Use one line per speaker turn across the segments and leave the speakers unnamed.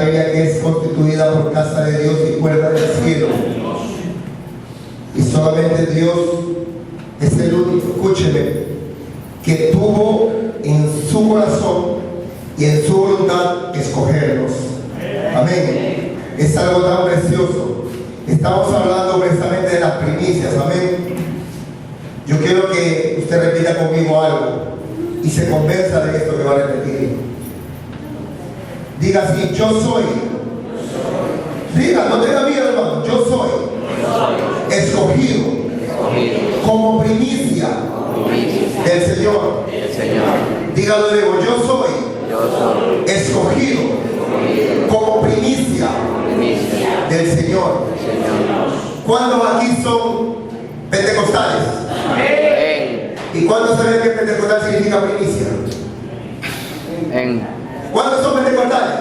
Biblia que es constituida por casa de Dios y puerta del cielo. Y solamente Dios es el único, escúcheme, que tuvo en su corazón y en su voluntad escogernos. Amén. Es algo tan precioso. Estamos hablando precisamente de las primicias. Amén. Yo quiero que usted repita conmigo algo y se convenza de esto que va a repetir. Diga así: yo soy. Diga, no tenga miedo, hermano. Yo soy escogido como primicia del Señor. Dígalo de nuevo: yo soy escogido como primicia del Señor. ¿Cuántos aquí son pentecostales? ¿Y cuántos saben que pentecostal significa primicia? ¿Cuántos son pentecostales?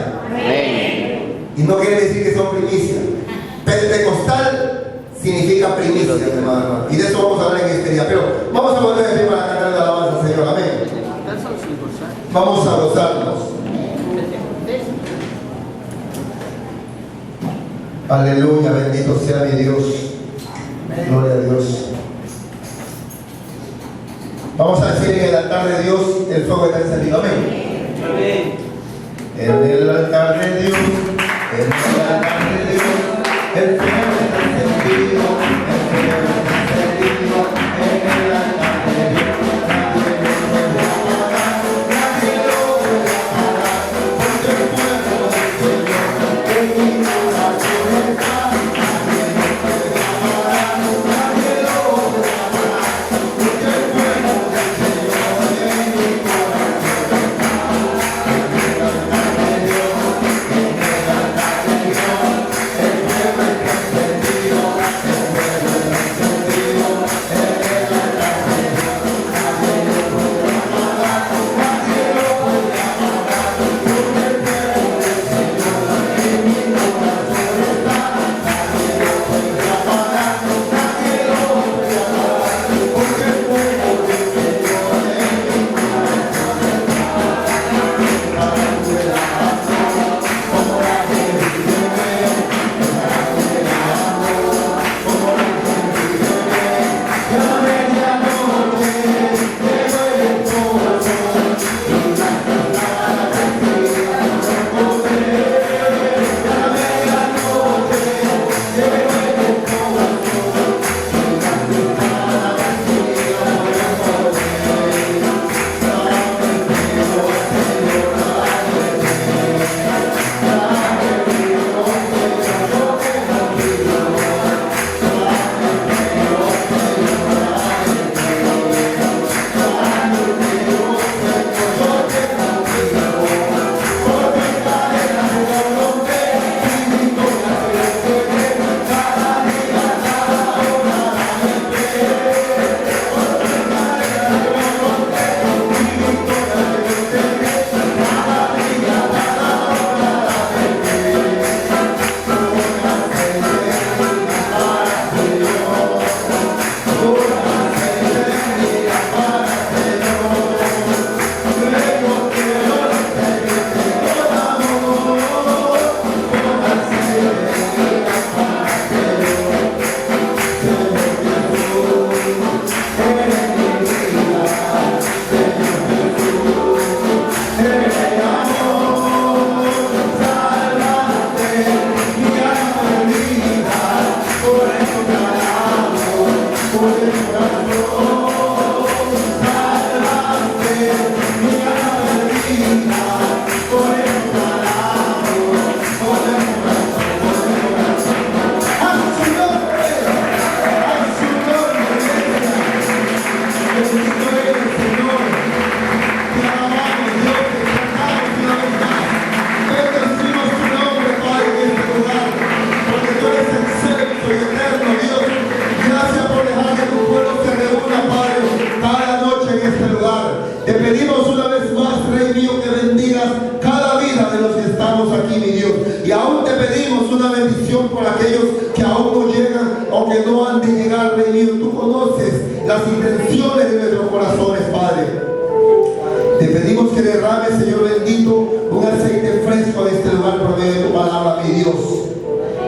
Y no quiere decir que son primicia. Pentecostal significa primicia, hermano. Y de eso vamos a hablar en este día. Pero vamos a poner de pie para cantar la alabanza al Señor. Amén. Vamos a gozarnos. Aleluya, bendito sea mi Dios. Gloria a Dios. Vamos a decir en el altar de Dios: el fuego está encendido. Amén. En el altar de Dios, en el altar de Dios, el fuego está encendido, el fuego está encendido, en el altar de Dios. pedimos que derrame, Señor bendito, un aceite fresco en este lugar por medio de tu palabra, mi Dios.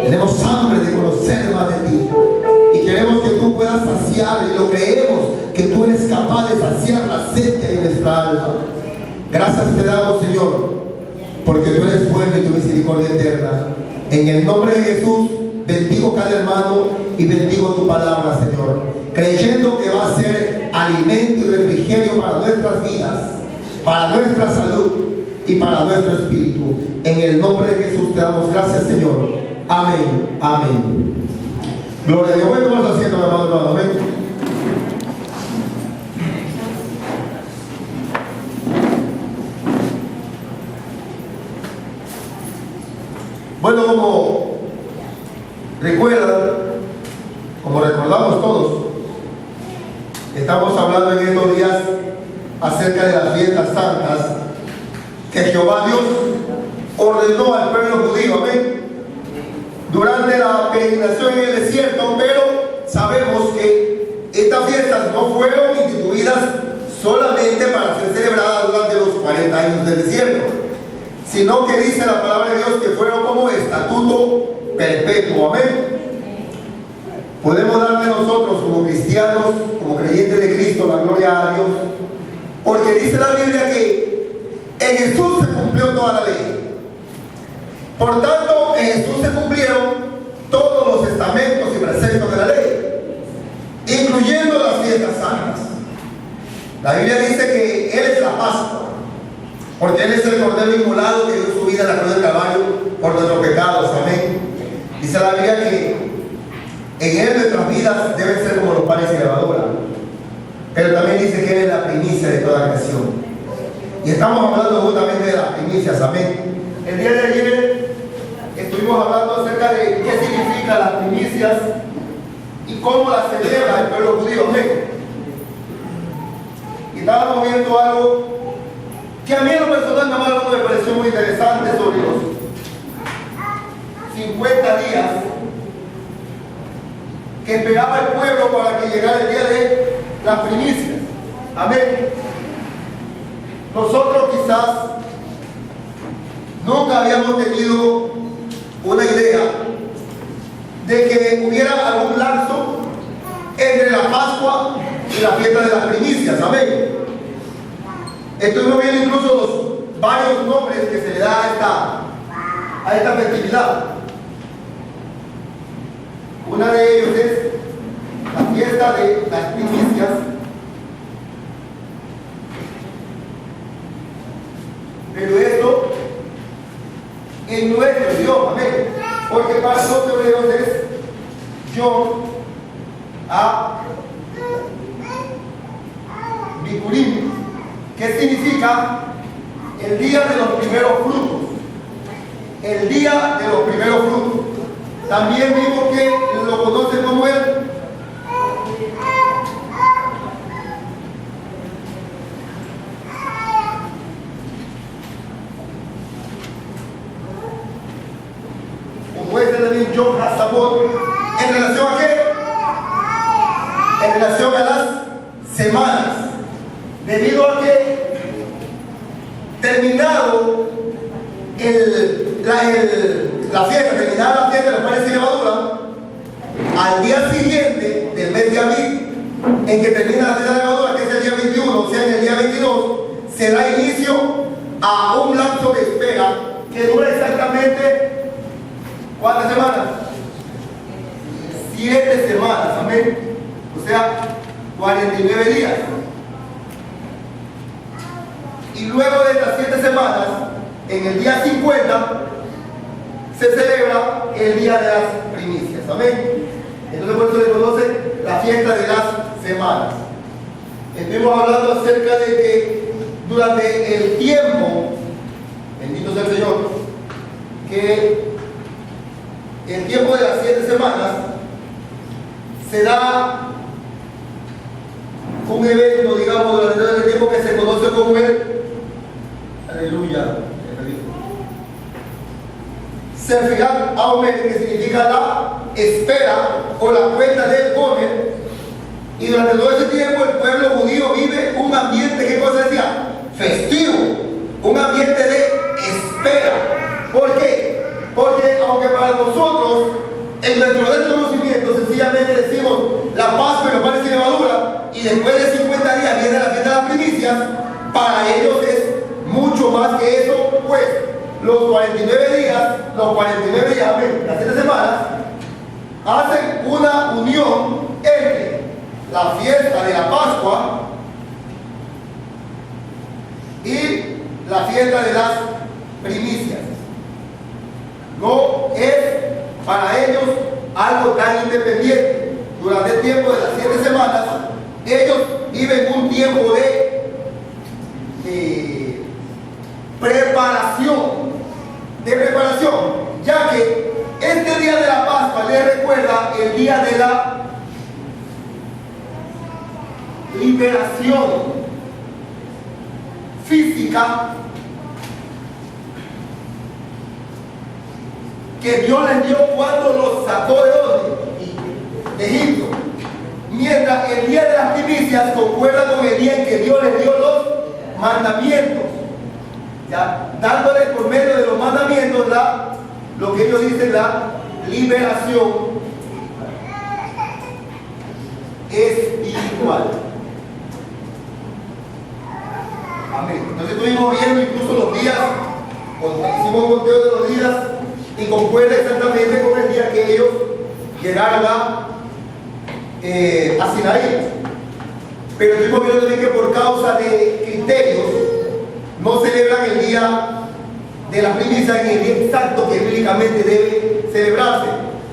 Tenemos hambre de conocer más de ti y queremos que tú puedas saciar, y lo creemos, que tú eres capaz de saciar la sed que hay en nuestra alma. Gracias te damos, Señor, porque tú eres bueno y tu misericordia eterna. En el nombre de Jesús, bendigo cada hermano y bendigo tu palabra, Señor, creyendo que va a ser alimento y refrigerio para nuestras vidas, para nuestra salud y para nuestro espíritu. En el nombre de Jesús te damos gracias, Señor. Amén, amén. Gloria a Dios. Bueno, vamos haciendo, hermano, amén. Bueno, como recuerdan, como recordamos todos, estamos hablando en estos días acerca de las fiestas santas que Jehová Dios ordenó al pueblo judío, amén, durante la peregrinación en el desierto. Pero sabemos que estas fiestas no fueron instituidas solamente para ser celebradas durante los 40 años del desierto, sino que dice la palabra de Dios que fueron como estatuto perpetuo, amén. Podemos darle nosotros como cristianos, como creyentes de Cristo, la gloria a Dios, porque dice la Biblia que en Jesús se cumplió toda la ley. Por tanto, en Jesús se cumplieron todos los estamentos y preceptos de la ley, incluyendo las fiestas santas. La Biblia dice que Él es la Pascua, porque Él es el Cordero inmolado que dio su vida en la cruz del Calvario por nuestros pecados, amén. Dice la Biblia que en Él nuestras vidas deben ser como los panes y levadura, pero también dice que Él es la primicia de toda creación. Y estamos hablando justamente de las primicias, amén. El día de ayer estuvimos hablando acerca de qué significan las primicias y cómo las celebra el pueblo judío, amén. Y estábamos viendo algo que a mí en lo personal me pareció muy interesante sobre los 50 días que esperaba el pueblo para que llegara el día de las primicias. Amén. Nosotros quizás nunca habíamos tenido una idea de que hubiera algún lapso entre la Pascua y la fiesta de las primicias. Amén. Estuvimos viendo incluso los varios nombres que se le da a esta festividad. Una de ellos es la fiesta de las primicias, pero esto en nuestro idioma, amén, porque para los hebreos es Yom HaBikurim, que significa el día de los primeros frutos, el día de los primeros frutos. También vimos que lo conocen como el también Yom HaSabot. ¿En relación a qué? En relación a las semanas, debido a que terminado la fiesta, terminada la fiesta de los panes y levadura, al día siguiente del mes de abril, en que termina la fiesta de levadura, que es el día 21, o sea, en el día 22, se da inicio a un lapso de espera que dura exactamente ¿cuántas semanas? 7 semanas, amén. O sea, 49 días. Y luego de estas 7 semanas, en el día 50, se celebra el día de las primicias, amén. Entonces por eso se conoce la fiesta de las semanas. Estuvimos hablando acerca de que durante el tiempo, bendito sea el Señor, que el tiempo de las 7 semanas se da un evento, digamos, durante el tiempo que se conoce como el aleluya, Sefirat Aumet, que significa la espera o la cuenta del Gomer. Y durante todo ese tiempo el pueblo judío vive un ambiente, ¿qué cosa decía? Festivo. ambiente de espera. ¿Por qué? Porque aunque para nosotros, en nuestro desconocimiento, sencillamente decimos la Pascua y los panes sin levadura, y después de 50 días viene la fiesta de las primicias, para ellos es mucho más que eso, pues los 49 días, amén, las 7 semanas, hacen una unión entre la fiesta de la Pascua y la fiesta de las primicias. No es para ellos algo tan independiente. Durante el tiempo de las 7 semanas, ellos viven un tiempo de preparación, ya que este día de la Pascua les recuerda el día de la liberación física que Dios les dio cuando los sacó de ¿dónde? De Egipto. Mientras el día de las primicias concuerda con el día en que Dios les dio los mandamientos, ¿ya? Dándoles por medio de los mandamientos lo que ellos dicen, la liberación espiritual. Amén. Entonces estuvimos viendo incluso los días, hicimos un conteo de los días y concuerda exactamente con el día que ellos llegaron a Sinaí. Pero estuvimos viendo también que por causa de criterios no celebran el día de la primicia en el día exacto que bíblicamente debe celebrarse,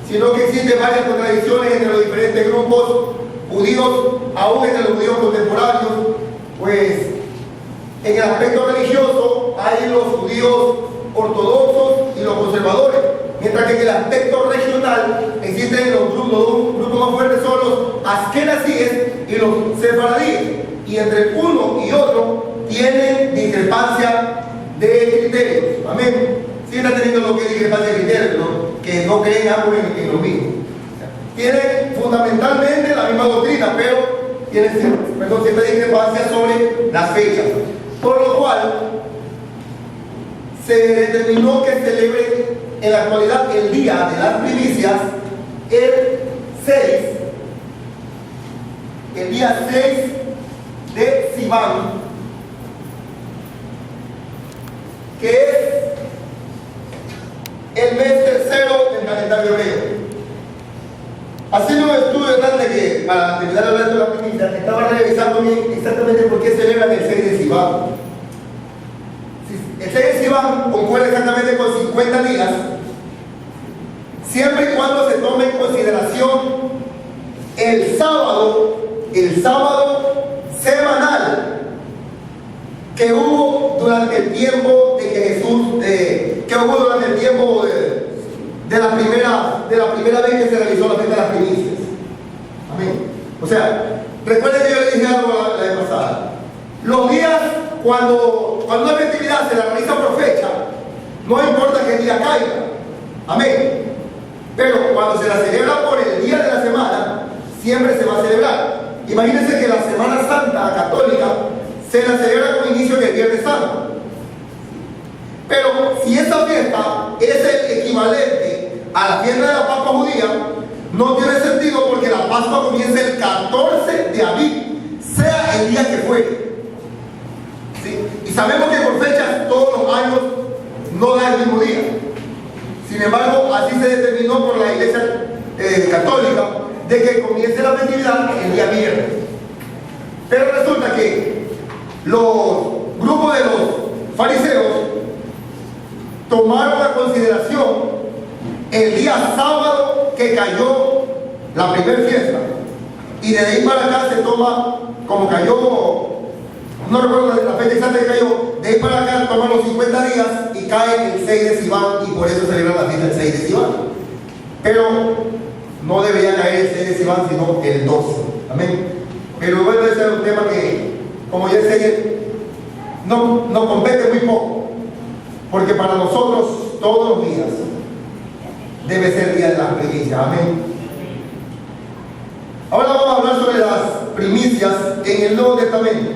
sino que existen varias contradicciones entre los diferentes grupos judíos, aún entre los judíos contemporáneos. Pues en el aspecto religioso hay los judíos ortodoxos y los conservadores, mientras que en el aspecto regional existen los grupos más fuertes son los askenazíes y los sefaradíes, y entre uno y otro tienen discrepancia de criterios. Amén. Si están teniendo lo que es discrepancia de criterios, ¿no? Que no creen ambos en lo mismo. Tienen fundamentalmente la misma doctrina, pero tienen siempre discrepancia sobre las fechas. Por lo cual se determinó que celebre en la actualidad el día de las primicias el día 6 de Sivan, que es el mes tercero del calendario hebreo. Haciendo un estudio grande que, para terminar de hablar de la primicia, estaba revisando bien exactamente por qué celebran el 6 de Sivan. El 6 de Sivan concuerda exactamente con 50 días, siempre y cuando se tome en consideración el sábado semanal que hubo durante el tiempo de que Jesús, que hubo durante el tiempo de la primera vez que se realizó la fiesta de las primicias. Amén. O sea, recuerden que yo les dije algo la vez pasada. Los días, cuando una festividad se la realiza por fecha, no importa qué día caiga. Amén. Pero cuando se la celebra por el día de la semana, siempre se va a celebrar. Imagínense que la Semana Santa Católica se la celebra con inicio en el Viernes Santo. Pero si esa fiesta es el equivalente a la fiesta de la Pascua judía, no tiene sentido porque la Pascua comienza el 14 de Aviv, sea el día que fuere. ¿Sí? Y sabemos que por fechas todos los años no da el mismo día. Sin embargo, así se determinó por la Iglesia Católica de que comience la festividad el día viernes. Pero resulta que los grupos de los fariseos tomaron a consideración el día sábado que cayó la primera fiesta, y de ahí para acá se toma, como cayó, no recuerdo la fecha exacta que cayó, de ahí para acá toman los 50 días y cae el 6 de Sivan, y por eso celebran la fiesta el 6 de Sivan. Pero no debería caer el 6 de Sivan, sino el 12. Amén. Pero bueno, ese es un tema que, como ya sé, no compete muy poco, porque para nosotros todos los días debe ser día de las primicias. Amén. Ahora vamos a hablar sobre las primicias en el Nuevo Testamento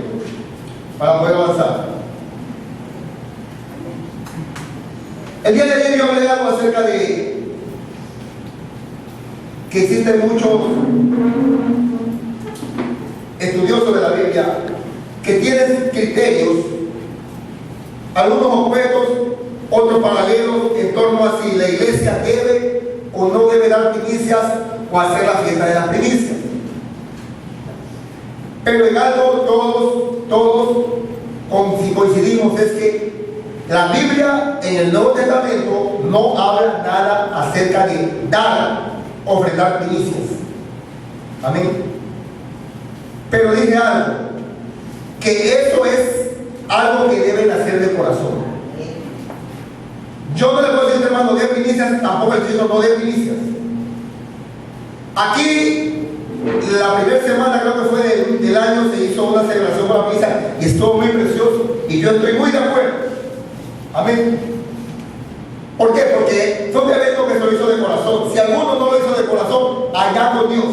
para poder avanzar. El día de ayer yo hablé algo acerca de que existen muchos estudiosos de la Biblia que tienen criterios, algunos opuestos, otros paralelos en torno a si la iglesia debe o no debe dar primicias o hacer la fiesta de las primicias. Pero en algo todos coincidimos, es que la Biblia en el Nuevo Testamento no habla nada acerca de dar, ofrendar primicias. Amén. Pero dije algo, que eso es algo que deben hacer de corazón. Yo no le puedo decir, hermano, de primicias, tampoco el Señor no de primicias. Aquí, la primera semana, creo que fue del año, se hizo una celebración con la misa y estuvo muy precioso. Y yo estoy muy de acuerdo. Amén. ¿Por qué? Porque fue un evento que se lo hizo de corazón. Si alguno no lo hizo de corazón, allá con Dios.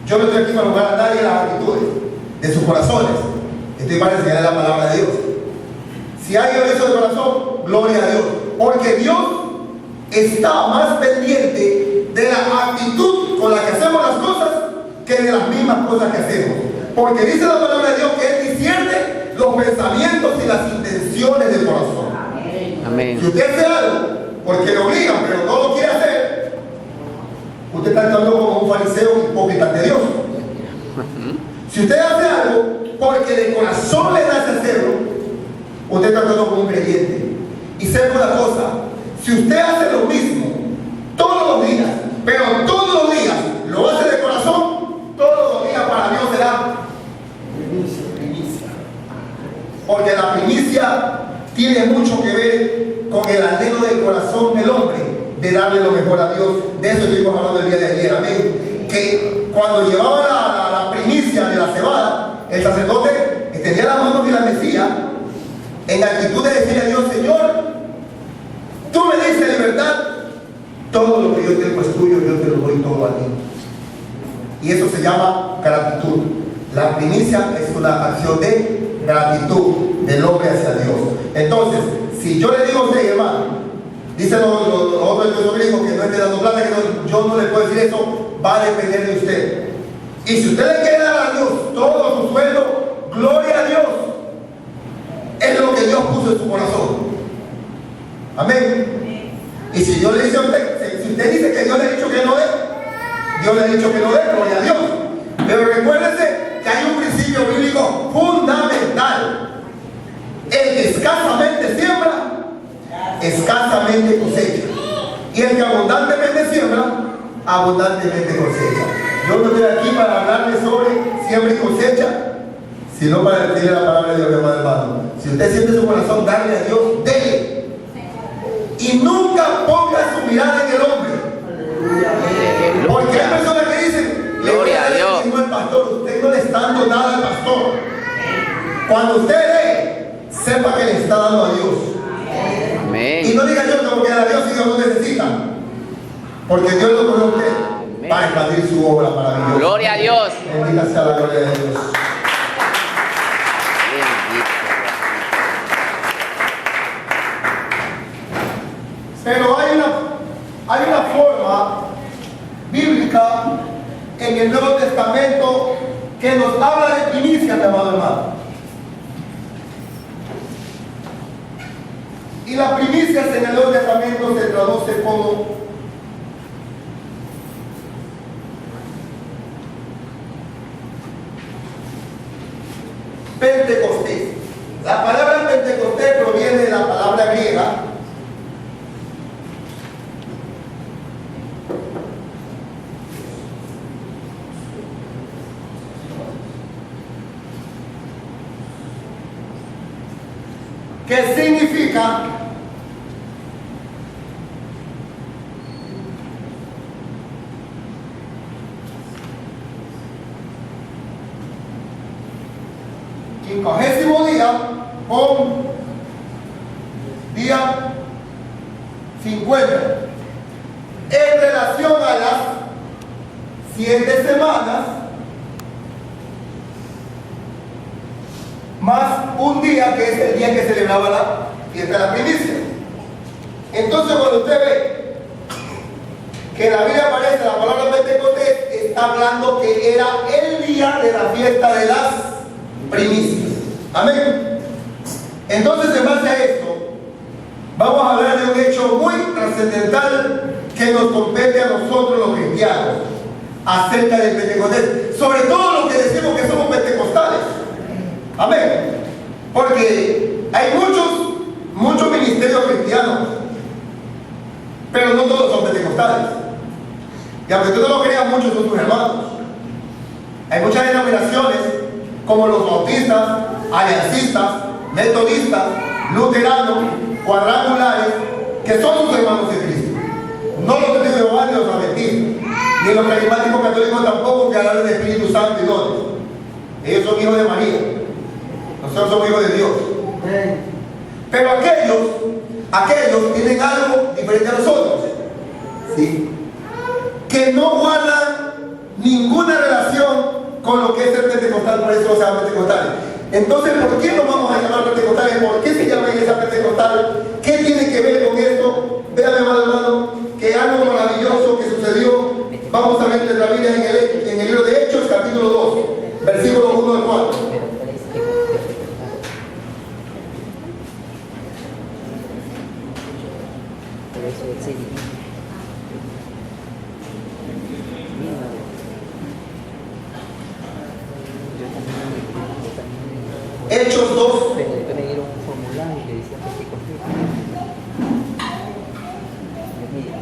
Yo no estoy aquí para juzgar a nadie las actitudes de sus corazones. Estoy para enseñarle la palabra de Dios. Si alguien lo hizo de corazón, gloria a Dios. Porque Dios está más pendiente de la actitud con la que hacemos las cosas que de las mismas cosas que hacemos. Porque dice la palabra de Dios que Él discierne los pensamientos y las intenciones del corazón. Amén. Si usted hace algo porque le obligan, pero no lo quiere hacer, usted está actuando como un fariseo hipócrita ante Dios. Si usted hace algo porque de corazón le nace hacerlo, usted está actuando como un creyente. Y sepa una cosa, si usted hace lo mismo todos los días, pero todos los días lo hace de corazón, todos los días para Dios será primicia. Porque la primicia tiene mucho que ver con el anhelo del corazón del hombre de darle lo mejor a Dios. De eso estuvimos hablando el día de ayer, amén. Que cuando llevaba la primicia de la cebada, el sacerdote extendía las manos y la decía en actitud de decirle a Dios: Señor, tú me diste libertad, todo lo que yo tengo es tuyo, yo te lo doy todo a ti. Y eso se llama gratitud. La primicia es una acción de gratitud del hombre hacia Dios. Entonces, si yo le digo a usted, hermano, dicen los otros gringos que no esté dando plata, que no, yo no le puedo decir eso, va a depender de usted. Y si usted le quiere dar a Dios todo su sueldo, gloria a Dios. Es lo que Dios puso en su corazón. Amén. Y si Dios le dice a usted, si usted dice que Dios le ha dicho que no dé, Dios le ha dicho que no dé, gloria a Dios. Pero recuérdense que hay un principio bíblico fundamental. El que escasamente siembra, escasamente cosecha. Y el que abundantemente siembra, abundantemente cosecha. Yo no estoy aquí para hablarle sobre siembra y cosecha, sino para decirle la palabra de Dios, mi hermano. Si usted siente su corazón darle a Dios, dele. Y nunca ponga su mirada en el hombre. Porque hay personas que dicen: gloria a Dios, el pastor. Usted no le está dando nada al pastor. Cuando usted dé, sepa que le está dando a Dios. Amén. Y no diga: yo tengo que dar a Dios si Dios no necesita. Porque Dios lo pone a usted para expandir su obra maravillosa. Gloria a Dios. Bendita sea la gloria de Dios. Pero hay una forma bíblica en el Nuevo Testamento que nos habla de primicia, mi amado hermano. Y las primicias en el Nuevo Testamento se traduce como Pentecostés. La palabra Pentecostés proviene de la palabra griega que significa quincuagésimo día con día 50 en relación a las 7 semanas más un día que es el día que celebraba la fiesta de la primicia. Entonces cuando usted ve que en la Biblia aparece la palabra Pentecostés, está hablando que era el día de la fiesta de las primicias. Amén. Entonces, en base a esto, vamos a hablar de un hecho muy trascendental que nos compete a nosotros los cristianos acerca del Pentecostés, sobre todo los que decimos que somos pentecostales. Amén. Porque hay muchos ministerios cristianos, pero no todos son pentecostales. Y aunque tú no lo creas, muchos son tus hermanos. Hay muchas denominaciones como los bautistas, aliancistas, metodistas, luteranos, cuadrangulares, que son sus hermanos de Cristo. No los testigos de Jehová ni los adventistas, ni los carismáticos católicos tampoco, que hablan del Espíritu Santo y dones. Ellos son hijos de María. Nosotros somos hijos de Dios. Pero aquellos tienen algo diferente a nosotros. ¿Sí? Que no guardan ninguna relación con lo que es el pentecostal, por eso se llama pentecostales. Entonces, ¿por qué nos vamos a llamar pentecostales? ¿Por qué se llama iglesia pentecostal? ¿Qué tiene que ver con esto? Vean, amado hermano, que algo maravilloso que sucedió. Vamos a ver en la Biblia en el libro de Hechos, capítulo 2, versículos 1 al 4. Hechos 2.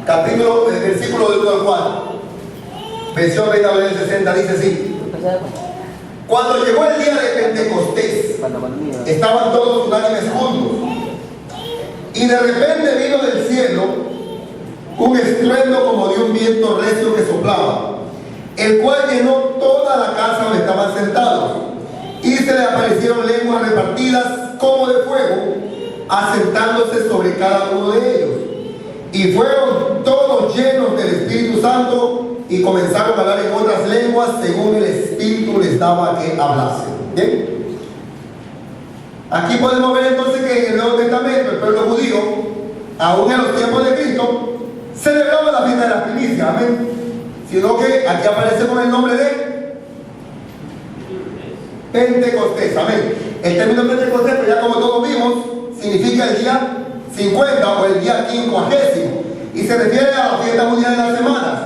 Capítulo, versículo del 1 al 4. Versión Reina Valera 60 dice así: cuando llegó el día de Pentecostés, estaban todos unánimes juntos, y de repente vino del cielo un estruendo como de un viento recio que soplaba, el cual llenó toda la casa donde estaban sentados, y se le aparecieron lenguas repartidas como de fuego, asentándose sobre cada uno de ellos. Y fueron todos llenos del Espíritu Santo y comenzaron a hablar en otras lenguas según el Espíritu les daba que hablasen. ¿Bien? Aquí podemos ver entonces que en el Nuevo Testamento el pueblo judío, aún en los tiempos de Cristo, celebraba la fiesta de las primicias. Amén. Sino que aquí aparece con el nombre de Pentecostés. Amén. El término Pentecostés, pues ya como todos vimos, significa el día 50 o el día 50, y se refiere a la fiesta mundial de las semanas,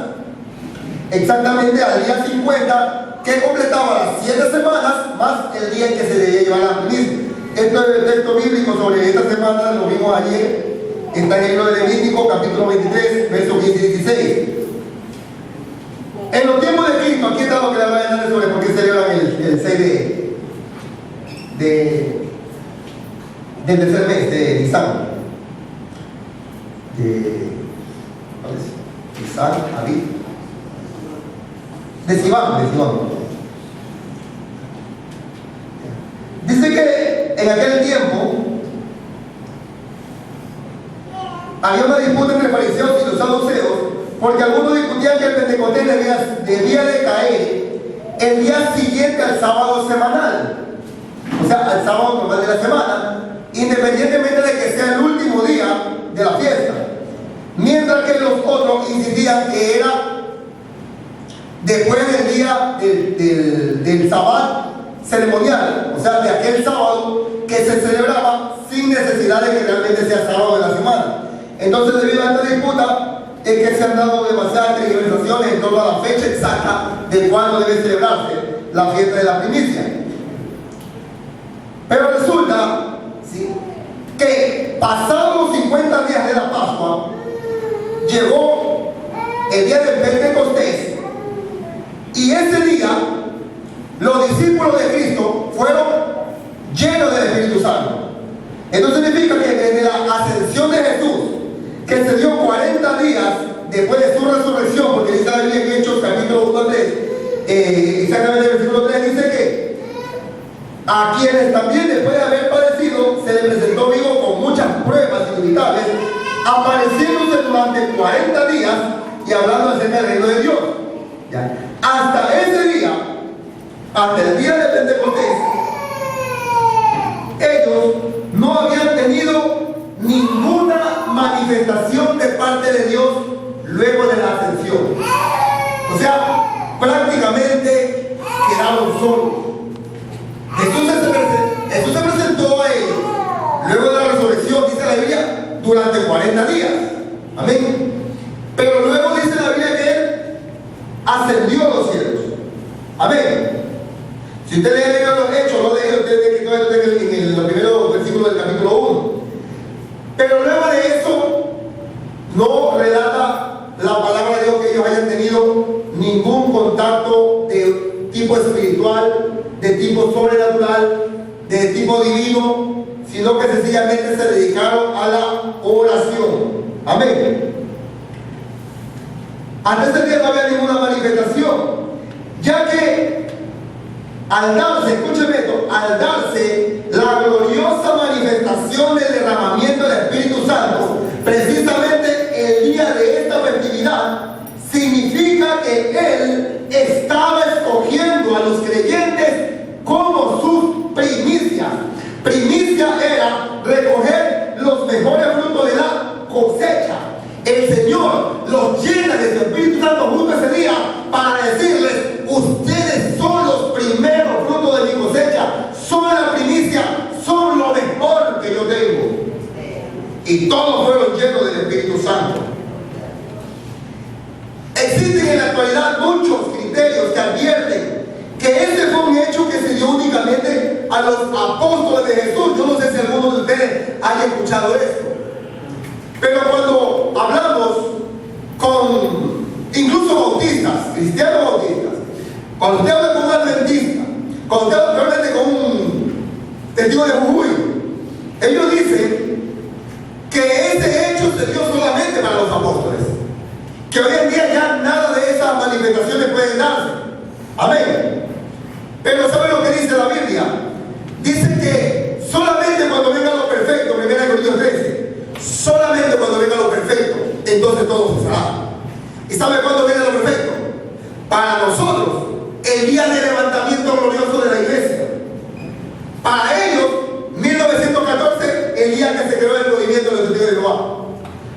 exactamente al día 50, que completaba las 7 semanas más el día en que se debía llevar la primicia. Esto es el texto bíblico sobre esta semana, lo vimos ayer, está en el libro de Levítico, capítulo 23, versos 15 y 16. En los tiempos de Cristo, aquí está lo que le voy a hablar sobre por qué celebran el 6 del tercer mes de Nisan. Nisan, Abib, de Sivan. Dice que en aquel tiempo había una disputa entre fariseos y los saduceos, porque algunos discutían que el Pentecostés debía de caer el día siguiente al sábado semanal, o sea, al sábado normal de la semana, independientemente de que sea el último día de la fiesta, mientras que los otros insistían que era después del día del sábado ceremonial, o sea, de aquel sábado que se celebraba sin necesidad de que realmente sea sábado de la semana. Entonces, debido a esta disputa, es que se han dado demasiadas tergiversaciones en torno a la fecha exacta de cuándo debe celebrarse la fiesta de la primicia. Pero resulta, ¿sí?, que pasados los 50 días de la Pascua, llegó el día del Pentecostés, y ese día los discípulos de Cristo fueron llenos del Espíritu Santo. Esto significa que desde la ascensión de Jesús, que se dio 40 días después de su resurrección, porque dice la Biblia en Hechos capítulo 1 al 3, exactamente el versículo 3 dice que a quienes también después de haber padecido se les presentó vivo con muchas pruebas inevitables, apareciéndose durante 40 días y hablando acerca del reino de Dios. ¿Ya? Hasta ese día, hasta el día de Pentecostés, ellos no habían tenido ninguna manifestación manifestación de parte de Dios luego de la ascensión. O sea, prácticamente quedaron solos. Jesús se presentó a ellos luego de la resurrección, dice la Biblia, durante 40 días. Amén. Pero luego dice la Biblia que Él ascendió a los cielos. Amén. Si usted lee los Hechos, no en los primeros versículos del capítulo 1. Pero luego de eso, no relata la palabra de Dios que ellos hayan tenido ningún contacto de tipo espiritual, de tipo sobrenatural, de tipo divino, sino que sencillamente se dedicaron a la oración. Amén. Hasta ese día no había ninguna manifestación, ya que al darse, escúcheme esto, al darse la gloriosa manifestación del derramamiento del Espíritu Santo, precisamente el día de esta festividad, significa que Él estaba escogiendo a los creyentes como sus primicias. Primicia era recoger los mejores frutos de la cosecha. El Señor los llena de su Espíritu Santo justo ese día para decirles: ustedes son los primeros frutos de mi cosecha, son la primicia, son lo mejor que yo tengo. Y todos fueron llenos del Espíritu Santo. Existen en la actualidad muchos criterios que advierten que este fue un hecho que se dio únicamente a los apóstoles de Jesús. Yo no sé si alguno de ustedes haya escuchado esto. Pero cuando hablamos con incluso bautistas, cristianos bautistas, cuando usted habla con un adventista, cuando usted habla realmente con un testigo de Jujuy, ellos dicen que ese hecho se dio solamente para los apóstoles, que hoy en día ya nada de esas manifestaciones pueden darse. Amén. Pero ¿saben lo que dice la Biblia? Dice que solamente cuando venga lo perfecto, 1 Corintios 13, solamente cuando venga lo perfecto, entonces todo se será. ¿Y sabe cuándo viene lo perfecto? Para nosotros, el día del levantamiento glorioso de la iglesia. Para ellos, 1914, el día que se creó el movimiento de los testigos de Jehová.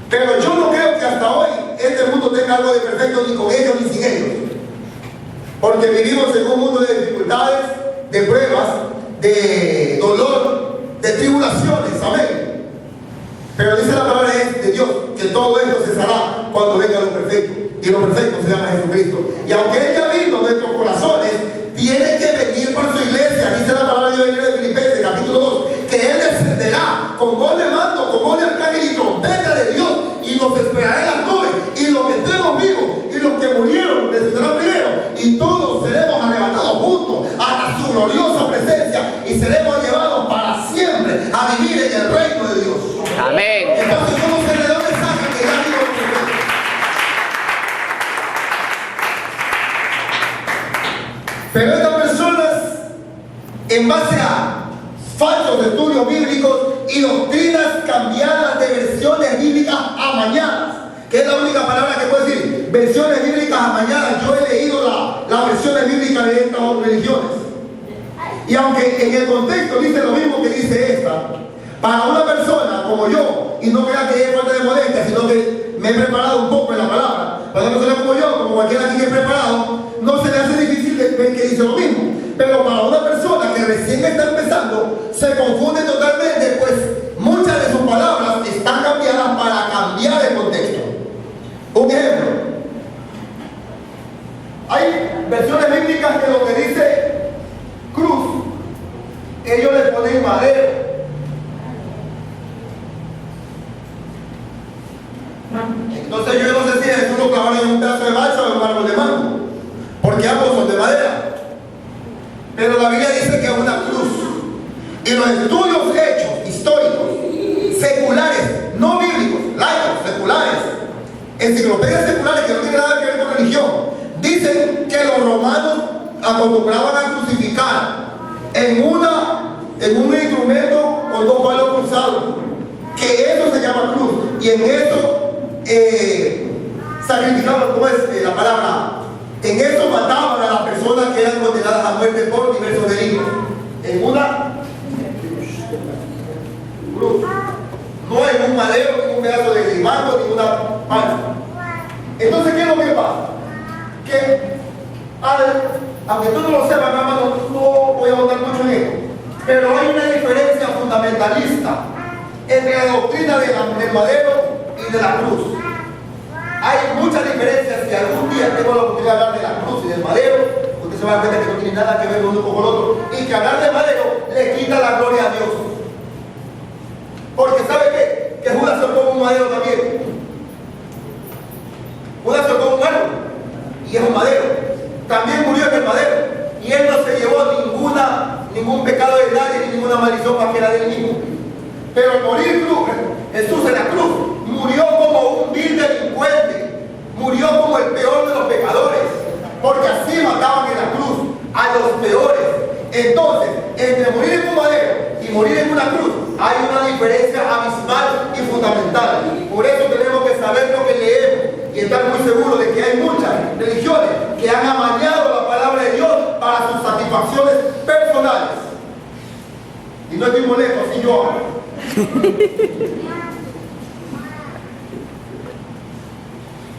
Pero yo no creo que hasta hoy este mundo tenga algo de perfecto, ni con ellos ni sin ellos. Porque vivimos en un mundo de dificultades, de pruebas, de dolor, de tribulaciones. Amén. Pero dice la palabra de Dios que todo esto cesará cuando venga lo perfecto. Y lo perfecto se llama Jesucristo. Y aunque Él ya vino en nuestros corazones, tiene que venir por su iglesia. Dice la palabra de Dios en el libro de Filipenses, capítulo 2, que Él descenderá con voz de mando, con voz de arcángel y trompeta de Dios, y nos esperará en las nubes. Y los que estemos vivos y los que murieron descenderán primero, y todos seremos arrebatados juntos a su gloriosa presencia, y seremos llevados para siempre a vivir en el reino de Dios.
Amén.
Entonces, ¿cómo se le da un mensaje que ya digo? Pero estas personas, en base a falsos estudios bíblicos y doctrinas cambiadas de versiones bíblicas amañadas, que es la única palabra que puedo decir, versiones bíblicas amañadas. Yo he leído las versiones bíblicas de estas otras religiones. Y aunque en el contexto dice lo mismo que dice esta, para una persona como yo, y no crea que es falta de modestia, sino que me he preparado un poco en la palabra, para una persona como yo, como cualquiera aquí que he preparado, no se le hace difícil ver que dice lo mismo. Pero para una persona que recién está empezando, se confunde totalmente, pues muchas de sus palabras están cambiadas para cambiar el contexto. Un ejemplo, hay versiones bíblicas que lo que dice cruz, ellos le ponen madero. Entonces yo no sé si Jesús lo clavaron en un pedazo de balsa o en un árbol de mango, porque ambos son de madera. Pero la Biblia dice que es una cruz. Y los estudios hechos, históricos, seculares, no bíblicos, laicos, seculares, enciclopedias seculares que no tienen nada que ver con religión, dicen que los romanos acostumbraban a crucificar en un instrumento con dos palos cruzados, que eso se llama cruz, y en eso sacrificaban, ¿cómo es la palabra? En eso mataban a las personas que eran condenadas a muerte por diversos delitos. En una cruz. No hay un madero, ningún pedazo de mango, ninguna panza. Entonces, ¿qué es lo que pasa? Que aunque tú no lo sepas, nada más no voy a ahondar mucho en esto, pero hay una diferencia fundamentalista entre la doctrina del madero y de la cruz. Hay muchas diferencias. Si algún día tengo la oportunidad de hablar de la cruz y del madero, usted se va a dar cuenta que no tiene nada que ver uno con el otro, y que hablar de madero le quita la gloria a Dios. Porque ¿sabe qué? Que Judas se como un madero también. Judas se como un árbol y es un madero. También murió en el madero y él no se llevó ningún pecado de nadie ni ninguna maldición más que la de él mismo. Pero al morir Jesús en la cruz murió como un vil delincuente, murió como el peor de los pecadores, porque así mataban en la cruz a los peores. Entonces, entre morir en un madero y morir en una cruz hay una diferencia abismal y fundamental. Por eso tenemos que saber lo que leemos y estar muy seguros de que hay muchas religiones que han amañado la palabra de Dios para sus satisfacciones personales. Y no estoy molesto, así yo hablo.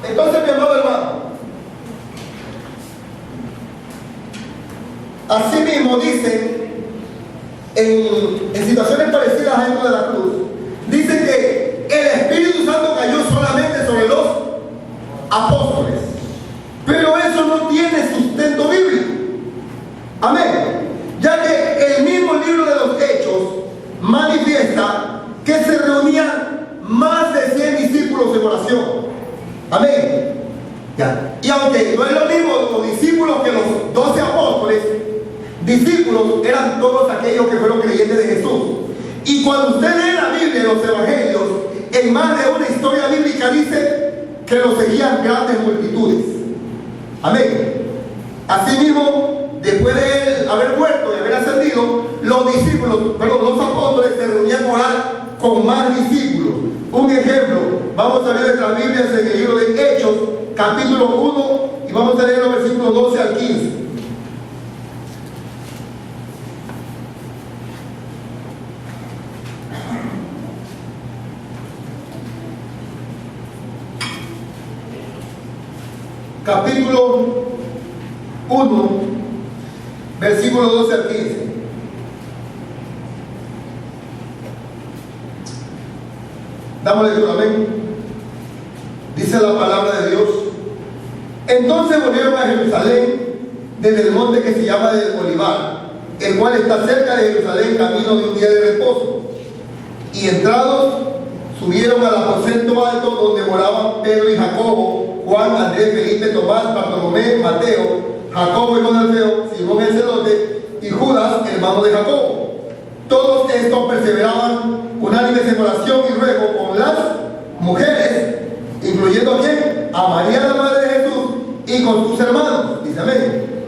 Entonces, mi amado hermano, así mismo dicen en situaciones parecidas a esto de la cruz, dice que el Espíritu Santo cayó solamente sobre los apóstoles, pero eso no tiene sustento bíblico. Amén. Ya que el mismo libro de los Hechos manifiesta que se reunían más de 100 discípulos en oración. Amén. Ya. Y aunque no es lo mismo los discípulos que los 12 apóstoles, discípulos eran todos aquellos que fueron creyentes de Jesús. Y cuando usted lee la Biblia, los evangelios, en más de una historia bíblica dice que lo seguían grandes multitudes. Amén. Asimismo, después de él haber muerto y haber ascendido, los apóstoles se reunían a orar con más discípulos. Un ejemplo, vamos a ver nuestras Biblias en el libro de Hechos, capítulo 1, y vamos a leer los versículos 12 al 15. Capítulo 1, versículo 12 al 15. Damos lectura, amén. Dice la palabra de Dios. Entonces volvieron a Jerusalén desde el monte que se llama del Olivar, el cual está cerca de Jerusalén, camino de un día de reposo. Y entrados, subieron al aposento alto donde moraban Pedro y Jacobo, Juan, Andrés, Felipe, Tomás, Bartolomé, Mateo, Jacobo hijo de Alfeo, Simón el celote y Judas, hermano de Jacobo. Todos estos perseveraban unánimes en oración y ruego con las mujeres, incluyendo a quién, a María la madre de Jesús y con sus hermanos. Dice amén.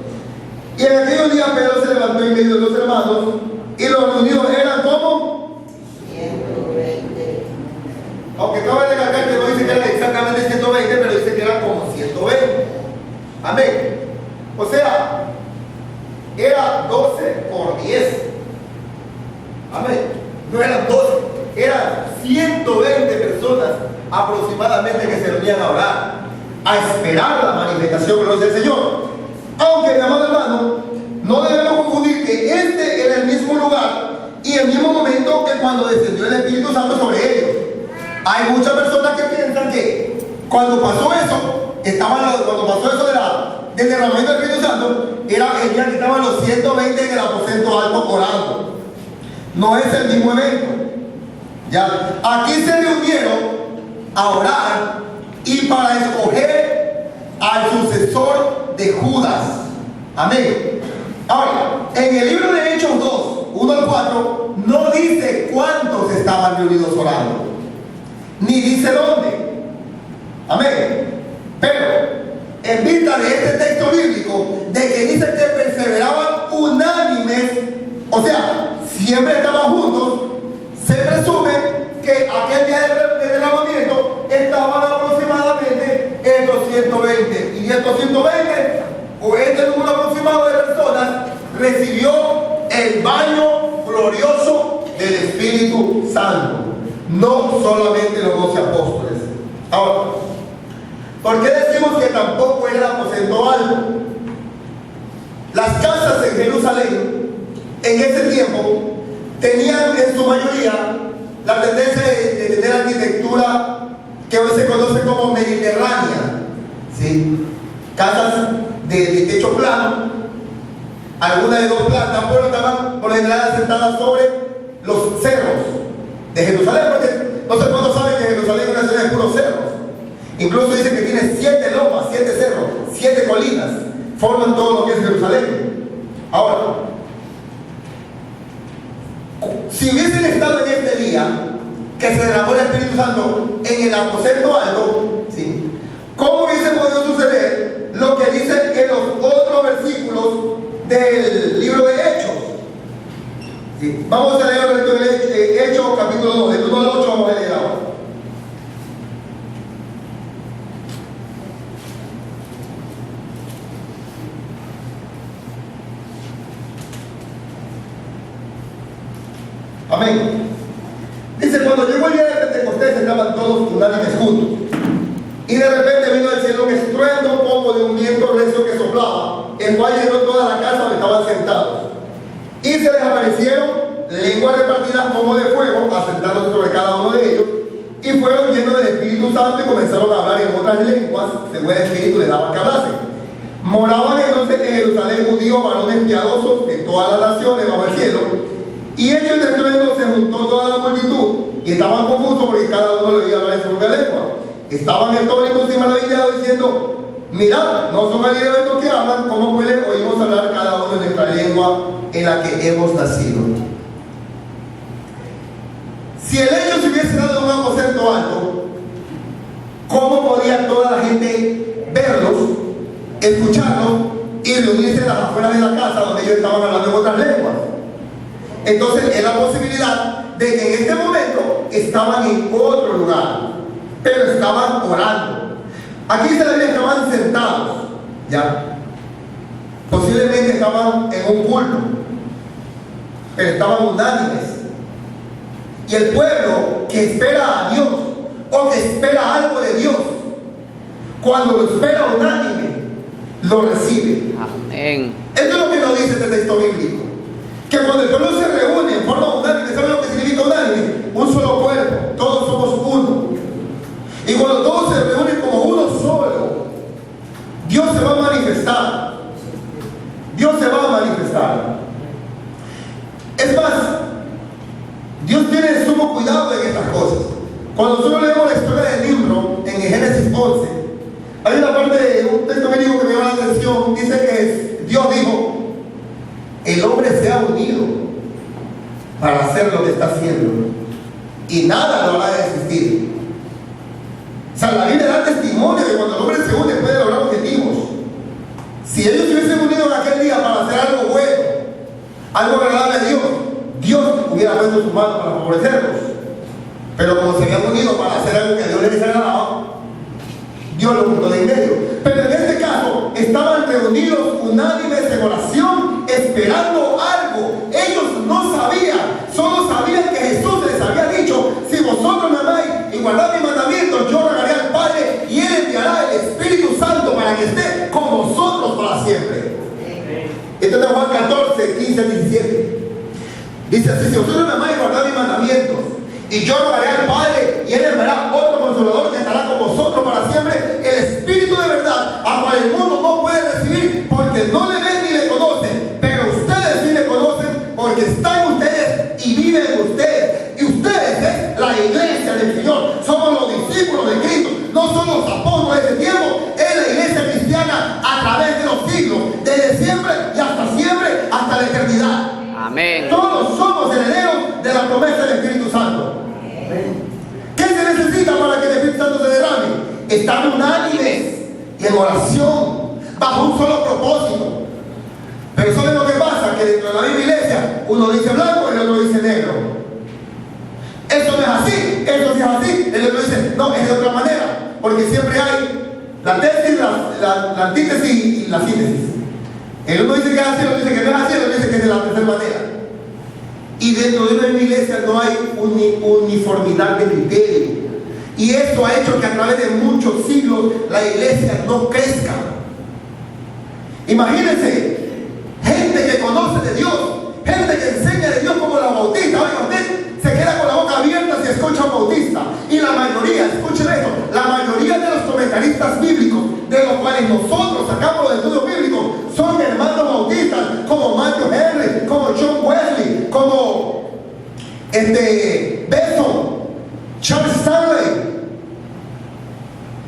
Y en aquellos días Pedro se levantó en medio de los hermanos y los reunidos eran como 120. Aunque acaba de recalcar que no dice que eran exactamente 120, pero dice que eran como 120. Amén. O sea, era 12 por 10. Amén. No eran 12, eran 120 personas aproximadamente que se reunían a orar, a esperar la manifestación gloriosa del Señor. Aunque, mi amado hermano, no debemos confundir que este era el mismo lugar y el mismo momento que cuando descendió el Espíritu Santo sobre ellos. Hay muchas personas que piensan que cuando pasó eso, del derramamiento del Espíritu Santo, era el día que estaban los 120 en el aposento alto orando. No es el mismo evento. Ya, aquí se reunieron a orar y para escoger al sucesor de Judas. Amén. Ahora, en el libro de Hechos 2, 1 al 4, no dice cuántos estaban reunidos orando, ni dice dónde. Amén. Pero, en vista de este texto bíblico, de que dice que perseveraban unánimes, o sea, siempre estaban juntos, se presume que aquel día de derramamiento estaban aproximadamente estos 120. Y estos 120, o este número aproximado de personas, recibió el baño glorioso del Espíritu Santo. no solamente los 12 apóstoles. Ahora, ¿por qué decimos que tampoco era el aposento alto? Las casas en Jerusalén, en ese tiempo, tenían en su mayoría la tendencia de tener arquitectura que hoy se conoce como mediterránea, ¿sí? Casas de techo plano, algunas de 2 plantas, pero estaban por lo general asentadas sobre los cerros de Jerusalén, porque no sé cuántos saben que Jerusalén es una ciudad de puros cerros. Incluso dice que tiene 7 lomas, 7 cerros, 7 colinas, forman todo lo que es Jerusalén. Ahora, si hubiesen estado en este día que se derramó el Espíritu Santo en el aposento alto, ¿sí?, ¿cómo hubiese podido suceder lo que dice en los otros versículos del libro de Hechos? ¿Sí? Vamos a leer el libro de Hechos, capítulo 2, del 1 al 8, vamos a leer ahora. Amén. Dice, cuando llegó el día de Pentecostés estaban todos unánimes juntos. Y de repente vino del cielo un estruendo como de un viento recio que soplaba, el cual llenó toda la casa donde estaban sentados. Y se les aparecieron lenguas repartidas como de fuego, asentados sobre cada uno de ellos, y fueron llenos del Espíritu Santo y comenzaron a hablar en otras lenguas, según el Espíritu les daba que hablasen. Moraban entonces en Jerusalén judíos, varones piadosos de todas las naciones bajo el cielo, y hecho el estruendo se juntó toda la multitud, y estaban confusos porque cada uno le oía hablar en su propia lengua. Estaban atónitos y maravillados diciendo, mirad, no son galileos estos que hablan, ¿cómo pueden oímos hablar cada uno en nuestra lengua en la que hemos nacido? Si el hecho se hubiese dado en un aposento alto, ¿cómo podía toda la gente verlos, escucharlos y reunirse en las afueras de la casa donde ellos estaban hablando en otras lenguas? Entonces es la posibilidad de que en este momento estaban en otro lugar, pero estaban orando. Aquí se les estaban sentados, ya. Posiblemente estaban en un culto, pero estaban unánimes. Y el pueblo que espera a Dios o que espera algo de Dios, cuando lo espera unánime, lo recibe. Amén. Esto es lo que nos dice este texto bíblico. Que cuando el pueblo se reúne en forma unánime, ¿saben lo que significa unánime? Un solo cuerpo, todos somos uno. Y cuando todos se reúnen como uno solo, Dios se va a manifestar. Dios se va a manifestar. Es más, Dios tiene sumo cuidado en estas cosas. Cuando nosotros leemos la historia de Nimrod en Génesis 11, hay una parte de un texto bíblico que me llama la atención. Dice que Dios dijo, el hombre se ha unido para hacer lo que está haciendo y nada lo hará desistir. O sea, la Biblia da testimonio de que cuando el hombre se une puede lograr objetivos. Si ellos se hubiesen unido en aquel día para hacer algo bueno, algo agradable a Dios, Dios hubiera puesto su mano para favorecerlos. Pero como se habían unido para hacer algo que a Dios les desagradaba, Dios lo juntó de en medio. Pero en este caso estaban reunidos unánimes en oración, esperando algo. Ellos no sabían, solo sabían que Jesús les había dicho, si vosotros me amáis y guardad mis mandamientos, yo rogaré al Padre y Él enviará el Espíritu Santo para que esté con vosotros para siempre. Esto es de Juan 14, 15 al 17. Dice así, si vosotros me amáis y guardad mis mandamientos, y yo rogaré al Padre y Él enviará otro consolador que estará con vosotros para siempre, el Espíritu de verdad, a cual el mundo no puede recibir porque no le ven ni le conocen, pero ustedes sí le conocen porque está en ustedes y vive en ustedes. Y ustedes es la iglesia del Señor, somos los discípulos de Cristo, no somos los apóstoles de ese tiempo, es la iglesia cristiana a través de los siglos, desde siempre y hasta siempre, hasta la eternidad. Amén. Todos somos herederos de la promesa del Espíritu Santo. Amén. ¿Qué se necesita para que el Espíritu Santo se derrame? Estar unánimes y en oración, bajo un solo propósito. Pero ¿saben lo que pasa? Que dentro de la misma iglesia, uno dice blanco y el otro dice negro. Eso no es así, eso sí es así. El otro dice, no, es de otra manera. Porque siempre hay la tesis, la antítesis y la síntesis. El uno dice que es así, el otro dice que no es así, el otro dice que es de la tercera manera. Y dentro de una iglesia no hay uniformidad de criterio. Y esto ha hecho que a través de muchos siglos la iglesia no crezca. Imagínense, gente que conoce de Dios, gente que enseña de Dios como la bautista. Oiga, usted se queda con la boca abierta si escucha a un bautista. Y la mayoría, escuchen esto, la mayoría de los comentaristas bíblicos, de los cuales nosotros sacamos los estudios bíblicos, son hermanos bautistas, como Matthew Henry, como John Wesley, como Benson, Charles Stanley.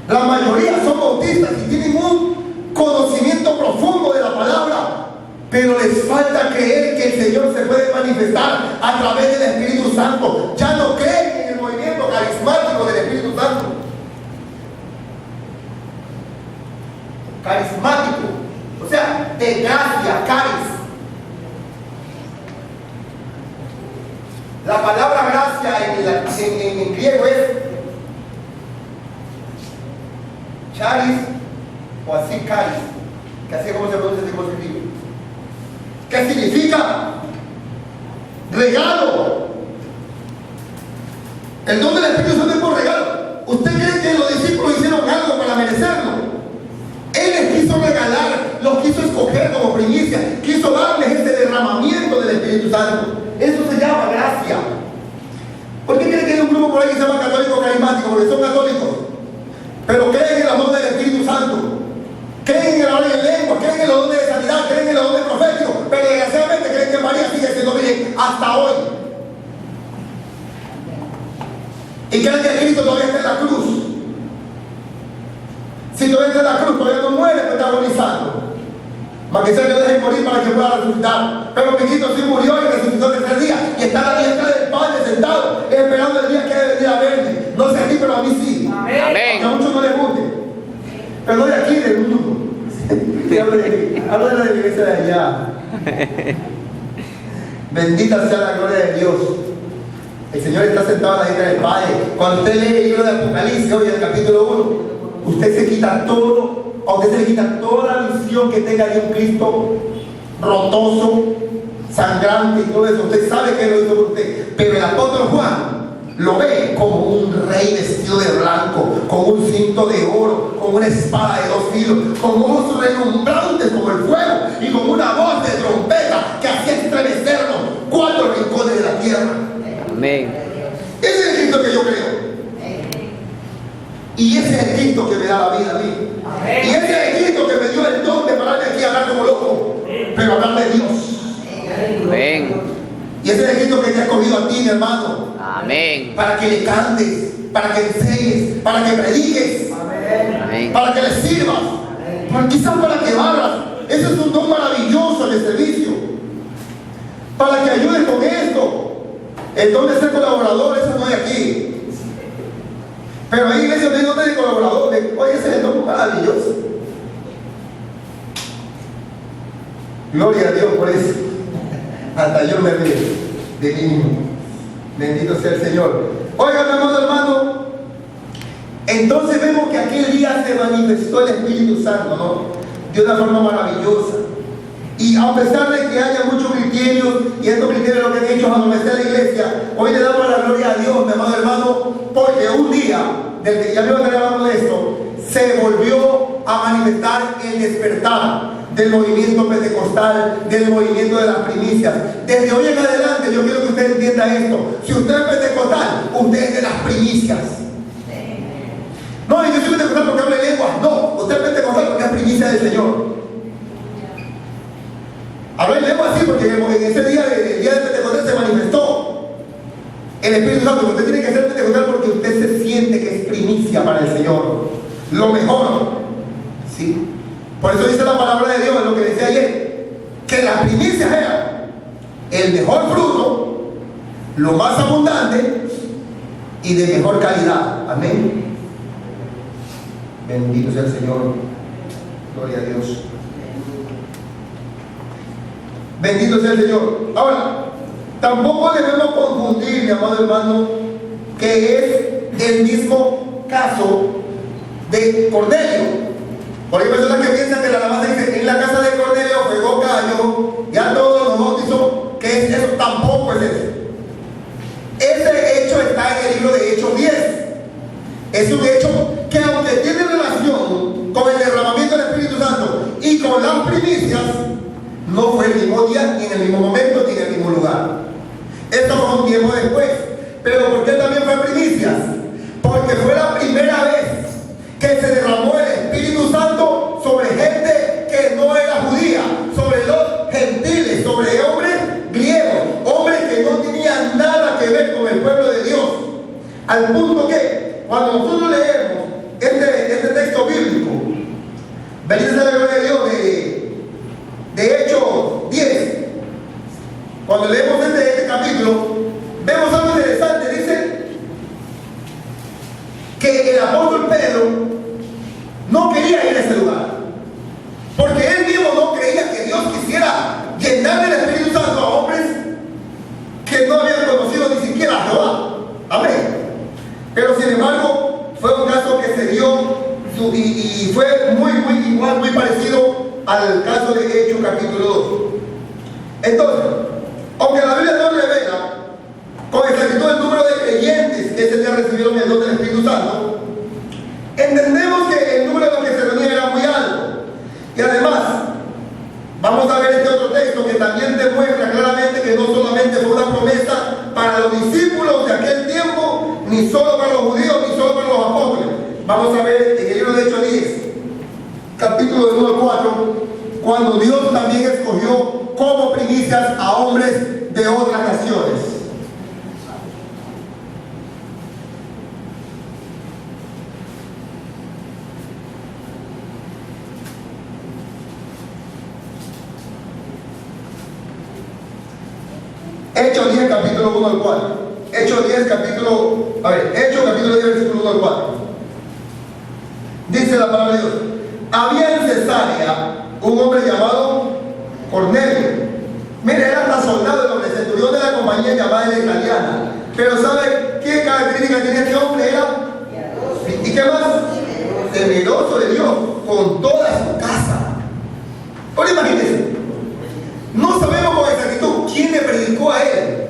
La mayoría son bautistas y tienen un conocimiento profundo de la palabra, pero les falta creer que el Señor se puede manifestar a través del Espíritu Santo. Ya no creen en el movimiento carismático del Espíritu Santo. Carismático, o sea, de gracia, caris. La palabra gracia en griego es charis o así caris, que así es como se pronuncia, así como se escribe. ¿Qué significa? Regalo. El don del Espíritu Santo es por regalo. ¿Usted cree que los discípulos hicieron algo para merecerlo? Él les quiso regalar, los quiso escoger como primicia, quiso darles ese derramamiento del Espíritu Santo. Eso se llama gracia. ¿Por qué creen que hay un grupo por ahí que se llama católico carismático? Porque son católicos, pero creen en la voz del Espíritu Santo, creen en el hablar en lengua, creen en los dones de sanidad, creen en los dones proféticos, pero desgraciadamente creen que María sigue siendo virgen hasta hoy. Y creen que Cristo todavía está en la cruz. Si todavía está en la cruz, todavía no muere, pero está agonizando. Más que sea que lo dejen morir para que pueda resucitar. Pero Cristo sí murió y resucitó el tercer día. Y está a la diestra del Padre sentado, esperando el día que debe venir a verme. No sé a ti, pero a mí sí. Amén. A muchos no les guste. Pero no de aquí, del mundo. Hablo de la iglesia de allá. Bendita sea la gloria de Dios. El Señor está sentado a la diestra del Padre. Cuando usted lee el libro de Apocalipsis, hoy en el capítulo 1, usted se quita todo, a usted se le quita toda la visión que tenga de un Cristo rotoso, sangrante y todo eso. Usted sabe que lo hizo por usted. Pero el apóstol Juan lo ve como un rey vestido de blanco, con un cinto de oro, con una espada de 2 filos, con ojos relumbrantes como el fuego y con una voz de trompeta que hacía estremecer los 4 rincones de la tierra. Amén. Ese es el Cristo que yo creo. Y ese es el Cristo que me da la vida a mí. Amén. Y ese es el Cristo que me dio el don de pararme aquí a hablar como loco, pero hablar de Dios. Amén. Y ese es el Cristo que te ha escogido a ti, mi hermano. Amén. Para que le cantes, para que enseñes, para que prediques. Amén. Para que le sirvas. Quizás para que barras. Ese es un don maravilloso en el servicio. Para que ayudes con esto. El don de ser colaborador, eso no hay aquí. Pero hay iglesias donde no hay colaborador. Oye, ese es el don maravilloso. Gloria a Dios por eso. Hasta yo me río de mí mismo. Bendito sea el Señor. Oigan, mi amado hermano, entonces vemos que aquel día se manifestó el Espíritu Santo, ¿no? De una forma maravillosa. Y a pesar de que haya muchos criterios, y estos criterios lo que han hecho es adormecer la iglesia, hoy le damos la gloria a Dios, mi amado hermano, porque un día, del que ya me voy a estar hablando de esto, se volvió a manifestar el despertar del movimiento pentecostal, del movimiento de las primicias. Desde hoy en adelante yo quiero que usted entienda esto. Si usted es pentecostal, usted es de las primicias. No, yo soy pentecostal porque hablo en lenguas. No, usted es pentecostal porque es primicia del Señor. Hablo en lenguas así porque en ese día, el día de Pentecostés, se manifestó el Espíritu Santo. Usted tiene que ser pentecostal porque usted se siente que es primicia para el Señor. Lo mejor. ¿Sí? Por eso dice la palabra de Dios, en lo que decía ayer, que las primicias eran el mejor fruto, lo más abundante y de mejor calidad. Amén. Bendito sea el Señor. Gloria a Dios. Bendito sea el Señor. Ahora, tampoco debemos confundir, mi amado hermano, que es el mismo caso de Cornelio. Porque hay personas que piensan que la alabanza dice: en la casa de Cornelio pegó callo, ya todos nos bautizó. Que es eso, tampoco es eso. Ese el mismo día, ni en el mismo momento, ni en el mismo lugar. Esto fue un tiempo después. Pero ¿por qué también fue primicias? Porque fue la primera vez que se derramó el Espíritu Santo sobre gente que no era judía, sobre los gentiles, sobre hombres griegos, hombres que no tenían nada que ver con el pueblo de Dios. Al punto que cuando nosotros leemos este texto bíblico, bendita sea la gloria de Dios, de Hechos 10, cuando leemos este capítulo, vemos algo interesante. Dice que el apóstol Pedro no quería ir a ese lugar, porque él mismo no creía que Dios quisiera llenar del Espíritu Santo a hombres que no habían conocido ni siquiera a Jehová. Amén. Pero sin embargo, fue un caso que se dio y fue muy parecido al caso de Hechos capítulo 2. Entonces, aunque la Biblia no revela con exactitud el número de creyentes que ese día recibieron el don del Espíritu Santo, entendemos que el número de los que se reunían era muy alto. Y además, vamos a ver este otro texto que también demuestra claramente que no solamente fue una promesa para los discípulos de aquel tiempo, ni solo para los judíos, ni solo para los apóstoles. Vamos a ver en el libro de Hechos 10, capítulo de 1 al 4, cuando Dios también escogió como primicias a hombres de otras naciones. Hechos 10, capítulo 1 al 4. Hechos capítulo 10, versículo 1 al 4. Dice la palabra de Dios: había en Cesarea un hombre llamado Cornelio. Mire, era hasta soldado, el centurión de la compañía llamada la italiana. Pero ¿sabe qué característica tenía este hombre? Era, ¿y qué más? Temeroso de Dios, con toda su casa. Ahora imagínense, no sabemos con exactitud quién le predicó a él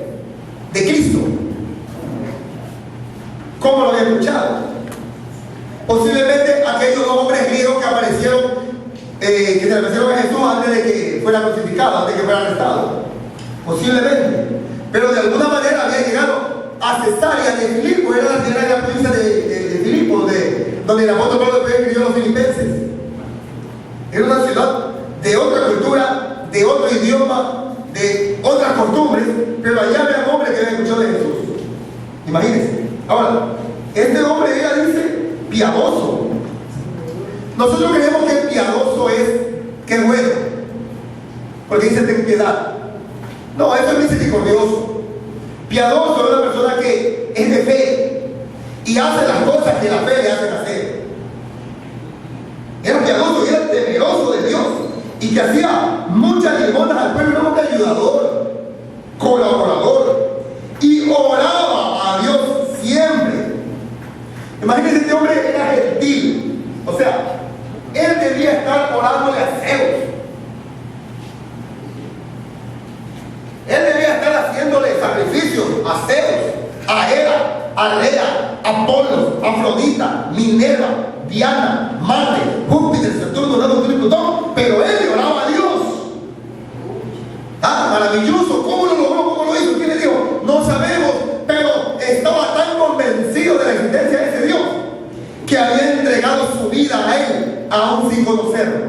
de Cristo, cómo lo había escuchado. Posiblemente aquellos dos hombres griegos que aparecieron, que se le aparecieron a Jesús antes de que fuera crucificado, antes de que fuera arrestado. Posiblemente. Pero de alguna manera había llegado a Cesarea de Filipo, era la provincia de Filipo, donde el apóstol Pablo después escribió a los filipenses. Era una ciudad de otra cultura, de otro idioma, de otras costumbres, pero allá había hombres que habían escuchado de Jesús. Imagínense. Ahora, este hombre ella dice piadoso. Nosotros creemos que piadoso es que bueno, porque dice ten piedad. No, eso es misericordioso. Piadoso es una persona que es de fe y hace las cosas que la fe le hacen hacer. Era piadoso y era temeroso de Dios, y que hacía muchas limonas al pueblo, era un hombre ayudador, colaborador, y oraba a Dios siempre. Imagínense, este hombre era gentil, o sea, él debía estar orándole a Zeus, él debía estar haciéndole sacrificios a Zeus, a Hera, a Rea, a Apolo, Afrodita, Minerva, Diana, Marte, Júpiter, Saturno, Urano, Plutón, pero él le oraba a Dios. Ah, maravilloso. ¿Cómo lo logró? ¿Cómo lo hizo? ¿Quién le dijo? No sabemos, pero estaba tan convencido de la existencia de ese Dios que había entregado su vida a él, aún sin conocerlo.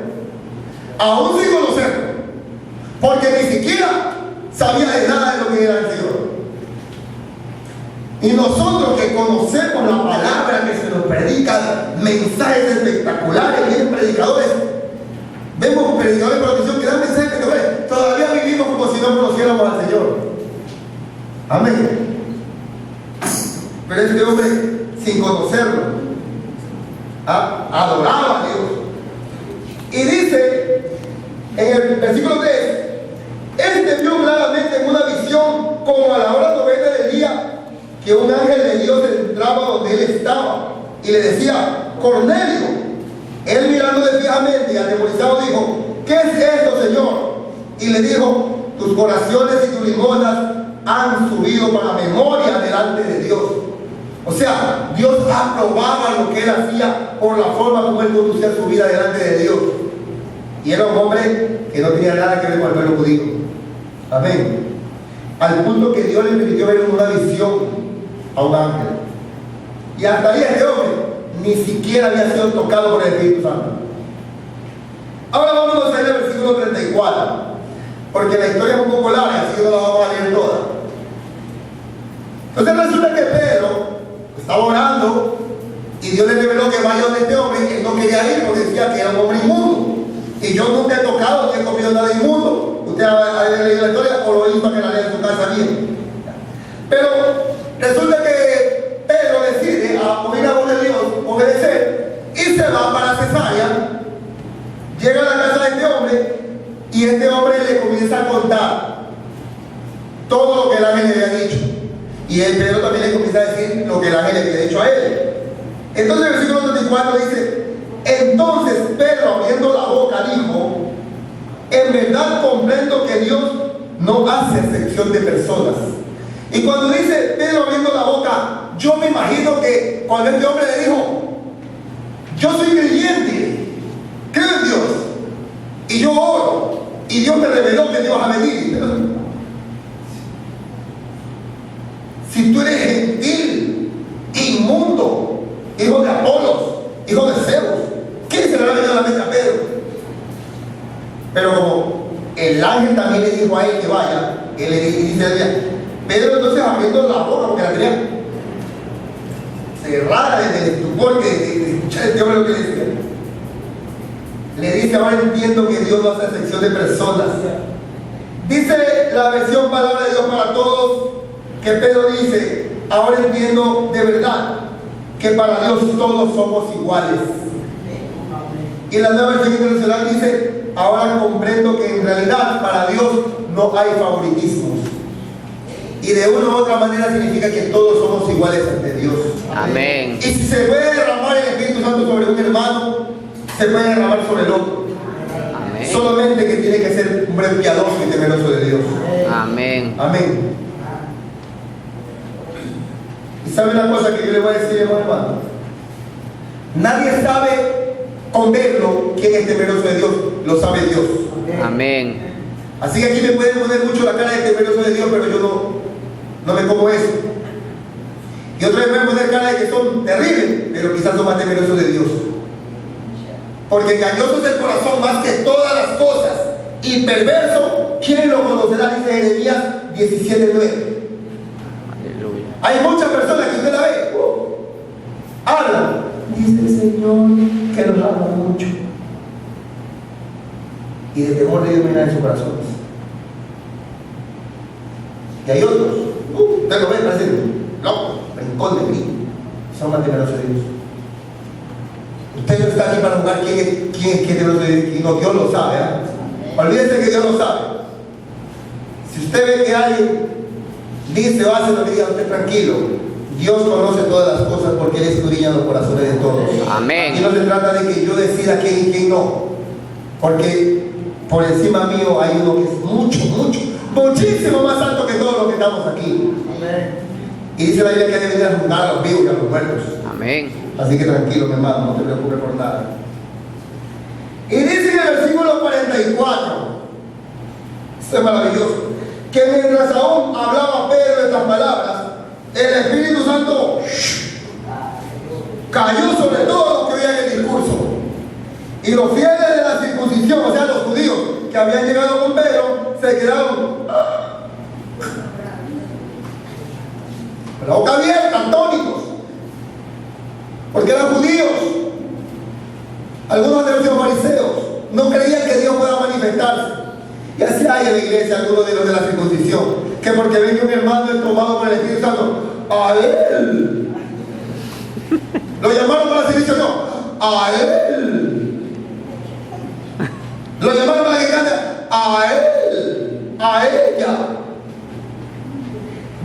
Aún sin conocerlo. Porque ni siquiera sabía de nada de lo que era el Señor. Y nosotros que conocemos la palabra, que se nos predica mensajes espectaculares, bien predicadores, vemos predicadores por atención que dan mensajes espectaculares, todavía vivimos como si no conociéramos al Señor. Amén. Pero este hombre, sin conocerlo, adoraba a Dios. Y dice en el versículo 3: este vio claramente en una visión, como a la hora novena del día, que un ángel de Dios entraba donde él estaba y le decía: Cornelio. Él, mirándole fijamente y atemorizado, dijo: ¿qué es esto, Señor? Y le dijo: tus oraciones y tus limosnas han subido para memoria delante de Dios. O sea, Dios aprobaba lo que él hacía por la forma como él conducía su vida delante de Dios. Y era un hombre que no tenía nada que ver con el pueblo judío. Amén. Al punto que Dios le permitió ver una visión a un ángel. Y hasta ahí este hombre ni siquiera había sido tocado por el Espíritu Santo. Ahora vamos a leer el versículo 34, porque la historia es un poco larga, así que no la vamos a leer toda. Entonces resulta que Pedro estaba orando y Dios le reveló que vaya donde este hombre, que él no quería ir porque decía que era un hombre inmundo. Y yo nunca he tocado ni he comido nada inmundo. Usted ha leído la historia o lo hizo para que la lea en su casa bien. Pero resulta que Pedro decide a oír la voz de Dios, obedecer, y se va para Cesarea. Llega a la casa de este hombre y este hombre le comienza a contar todo lo que el ángel le había dicho. Y el Pedro también le comienza a decir lo que el ángel le había dicho a él. Entonces el versículo 34 dice: entonces Pedro, abriendo la boca, dijo: en verdad comprendo que Dios no hace excepción de personas. Y cuando dice Pedro abriendo la boca, yo me imagino que cuando este hombre le dijo: yo soy creyente, creo en Dios, y yo oro, y Dios me reveló que Dios va a venir. Si tú eres gentil, inmundo, hijo de Apolos, hijo de Zeus, ¿quién se le ha venido a la mente a Pedro? Pero como el ángel también le dijo a él que vaya, él le dice: Pedro entonces abriendo la boca, porque la tenía cerrada desde el estupor de escuchar este hombre lo que le decía. Le dice: ahora entiendo que Dios no hace excepción de personas. Dice la versión Palabra de Dios para Todos que Pedro dice: ahora entiendo de verdad que para Dios todos somos iguales. Y la Nueva Versión Internacional dice: ahora comprendo que en realidad para Dios no hay favoritismos. Y de una u otra manera significa que todos somos iguales ante Dios.
Amén.
Y si se puede derramar el Espíritu Santo sobre un hermano, se puede derramar sobre el otro.
Amén.
Solamente que tiene que ser un hombre piadoso y temeroso de Dios.
Amén.
Amén. ¿Y sabe una cosa que yo le voy a decir, hermano? Nadie sabe con verlo quién es temeroso de Dios. Lo sabe Dios.
Amén.
Así que aquí me pueden poner mucho la cara de temeroso de Dios, pero yo no me como eso. Y otros me pueden poner cara de que son terribles, pero quizás son más temerosos de Dios. Porque engañoso es el corazón más que todas las cosas, y perverso, ¿quién lo conocerá? Dice Jeremías 17:9.
Aleluya.
Hay muchas personas que usted la ve, hablan, dice el Señor que los ama mucho, y de temor de Dios no hay nada en sus corazones. Y hay otros, usted lo ve, parece loco, rincón de mí, son más temerosos de Dios. Usted no está aquí para jugar quién es temeroso de Dios, y no, Dios lo sabe, ¿eh? Olvídense que Dios lo sabe. Si usted ve que alguien dice o hace lo que diga, usted tranquilo. Dios conoce todas las cosas porque Él escudriña los corazones de todos.
Amén.
Aquí no se trata de que yo decida quién y quién no. Porque por encima mío hay uno que es muchísimo más alto que todos los que estamos aquí. Amén. Y dice la Biblia que hay que venir a juzgar a los vivos y a los muertos.
Amén.
Así que tranquilo, mi hermano, no te preocupes por nada. Y dice en el versículo 44, esto es maravilloso, que mientras aún hablaba Pedro estas palabras, el Espíritu Santo cayó sobre todos los que oían el discurso. Y los fieles de la circuncisión, o sea, los judíos que habían llegado con Pedro, se quedaron con la boca abierta, atónitos, porque eran judíos. Algunos de los fariseos no creían que Dios pueda manifestarse. Y así hay en la iglesia algunos de los de la circuncisión, que porque ven que un hermano es tomado por el Espíritu Santo, a él lo llamaron para la circuncisión, no, a él lo llamaron para que cante, a él, a ella.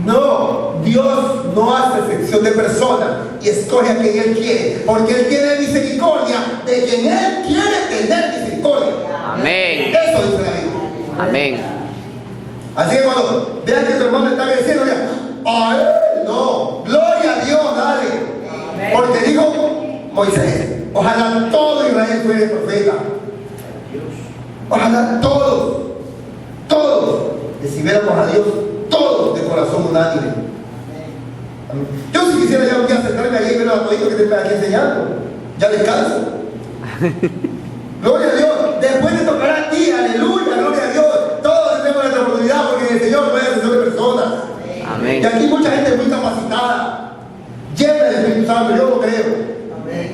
No, Dios no hace excepción de personas y escoge a quien Él quiere, porque Él tiene misericordia de quien Él quiere tener misericordia.
Amén.
Eso dice la Biblia.
Amén.
Así que cuando vean que tu hermano está creciendo, digan, a él no, gloria a Dios, dale. Porque dijo Moisés, ojalá todo Israel fuera profeta. Ojalá todos recibiéramos a Dios, todos de corazón unánime. Amén. Yo si quisiera ya un día sentarme ahí y ver a los toditos que te están aquí enseñando, ya descanso. Gloria a Dios. Después te tocará a ti, aleluya, gloria a Dios. Todos tenemos nuestra oportunidad porque el Señor puede hacer de personas.
Amén.
Y aquí mucha gente muy capacitada, llena del Espíritu Santo, yo lo creo.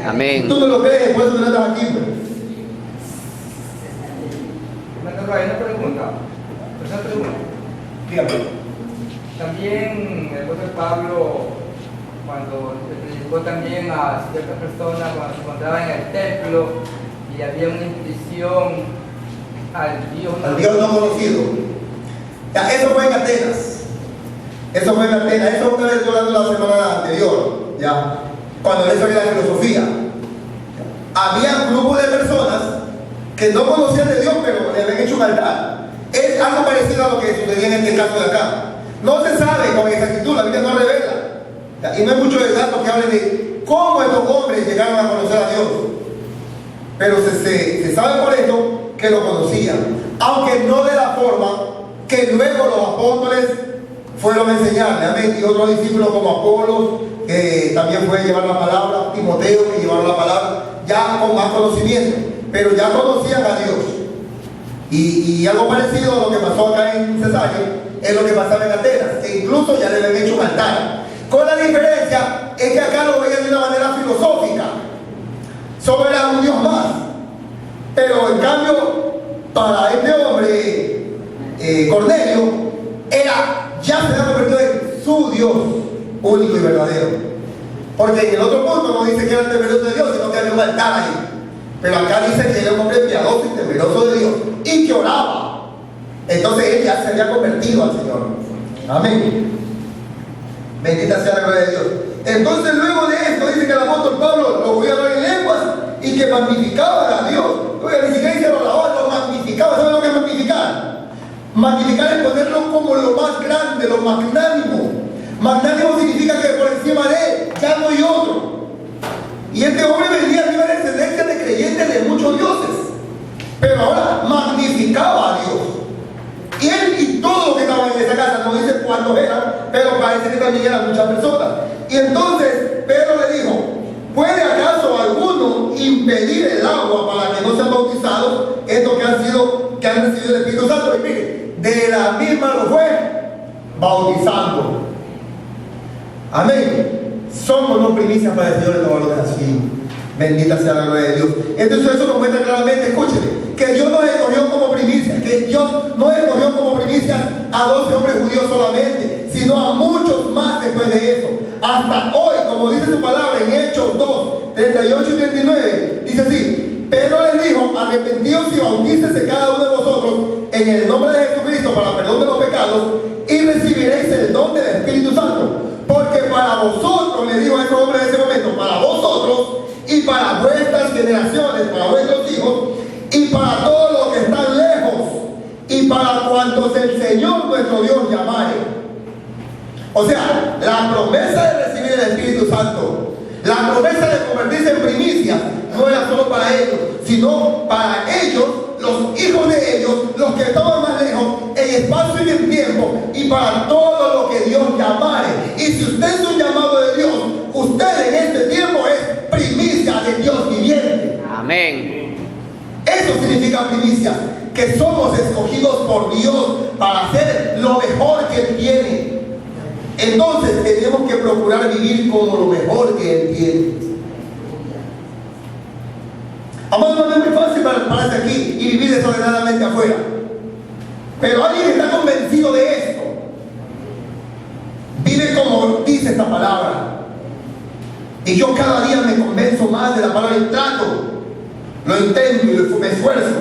Amén.
Tú no lo crees, por eso no estás aquí. Pues.
Hay una pregunta.
Dígame.
También el apóstol Pablo, cuando se predicó también a ciertas personas, cuando se encontraba en el templo y había una inscripción al Dios
no conocido. Ya, eso fue en Atenas. Eso fue una vez hablando la semana anterior. Ya. Cuando eso era la filosofía. Había un grupo de personas que no conocían de Dios, pero le habían hecho un altar. Es algo parecido a lo que sucedía en este caso de acá. No se sabe con exactitud, la Biblia no revela. Y no hay muchos datos que hablen de cómo estos hombres llegaron a conocer a Dios. Pero se sabe por esto que lo conocían. Aunque no de la forma que luego los apóstoles fueron a enseñarle. Amén. Y otros discípulos como Apolos, que también fue llevar la palabra, Timoteo, que llevaron la palabra, ya con más conocimiento. Pero ya conocían a Dios. Y algo parecido a lo que pasó acá en Cesarea es lo que pasaba en Atenas, que incluso ya le habían hecho un altar. Con la diferencia es que acá lo veían de una manera filosófica, solo era un Dios más. Pero en cambio, para este hombre, Cornelio, ya se había convertido en su Dios único y verdadero. Porque en el otro punto no dice que era el temeroso de Dios, sino que había un altar ahí. Pero acá dice que era un hombre piadoso y temeroso de Dios y que oraba. Entonces él ya se había convertido al Señor. Amén. Bendita sea la gloria de Dios. Entonces luego de esto dice que el apóstol Pablo lo voy a hablar en lenguas y que magnificaba a Dios. Oiga, ni siquiera dice lo magnificaba. ¿Saben lo que es magnificar? Magnificar es ponerlo como lo más grande, lo magnánimo. Magnánimo significa que por encima de él ya no hay otro. Y este hombre venía de una descendencia de creyentes de muchos dioses. Pero ahora magnificaba a Dios. Y él y todos los que estaban en esa casa, no dice cuántos eran, pero parece que también eran muchas personas. Y entonces Pedro le dijo: ¿puede acaso alguno impedir el agua para que no sean bautizados estos que han recibido el Espíritu Santo? Y mire, de la misma lo fue bautizando. Amén. Somos los primicias para el Señor de todos los así. Bendita sea la gloria de Dios. Entonces eso nos muestra claramente, escúcheme, que Dios nos escogió como primicias, que Dios no escogió como primicias a 12 hombres judíos solamente, sino a muchos más después de eso. Hasta hoy, como dice su palabra en Hechos 2, 38 y 39, dice así: Pedro les dijo: arrepentíos y bautícese cada uno de vosotros en el nombre de Jesucristo para perdón de los pecados y recibiréis el don del Espíritu Santo. Porque para vosotros, le dijo a ese hombre en ese momento, para vosotros y para vuestras generaciones, para vuestros hijos y para todos los que están lejos y para cuantos el Señor nuestro Dios llamare. O sea, la promesa de recibir el Espíritu Santo, la promesa de convertirse en primicia, no era solo para ellos, sino para ellos, los hijos de ellos, los que estaban más lejos, en espacio y en tiempo, y para todo lo que Dios llamare. Y si usted es un llamado de Dios, usted en este tiempo es primicia de Dios viviente.
Amén.
Eso significa primicia, que somos escogidos por Dios para hacer lo mejor que Él tiene. Entonces tenemos que procurar vivir como lo mejor que Él tiene. Amado, no es muy fácil pararse aquí y vivir desordenadamente afuera. Pero alguien que está convencido de esto, vive como dice esta palabra. Y yo cada día me convenzo más de la palabra y trato, lo intento y me esfuerzo.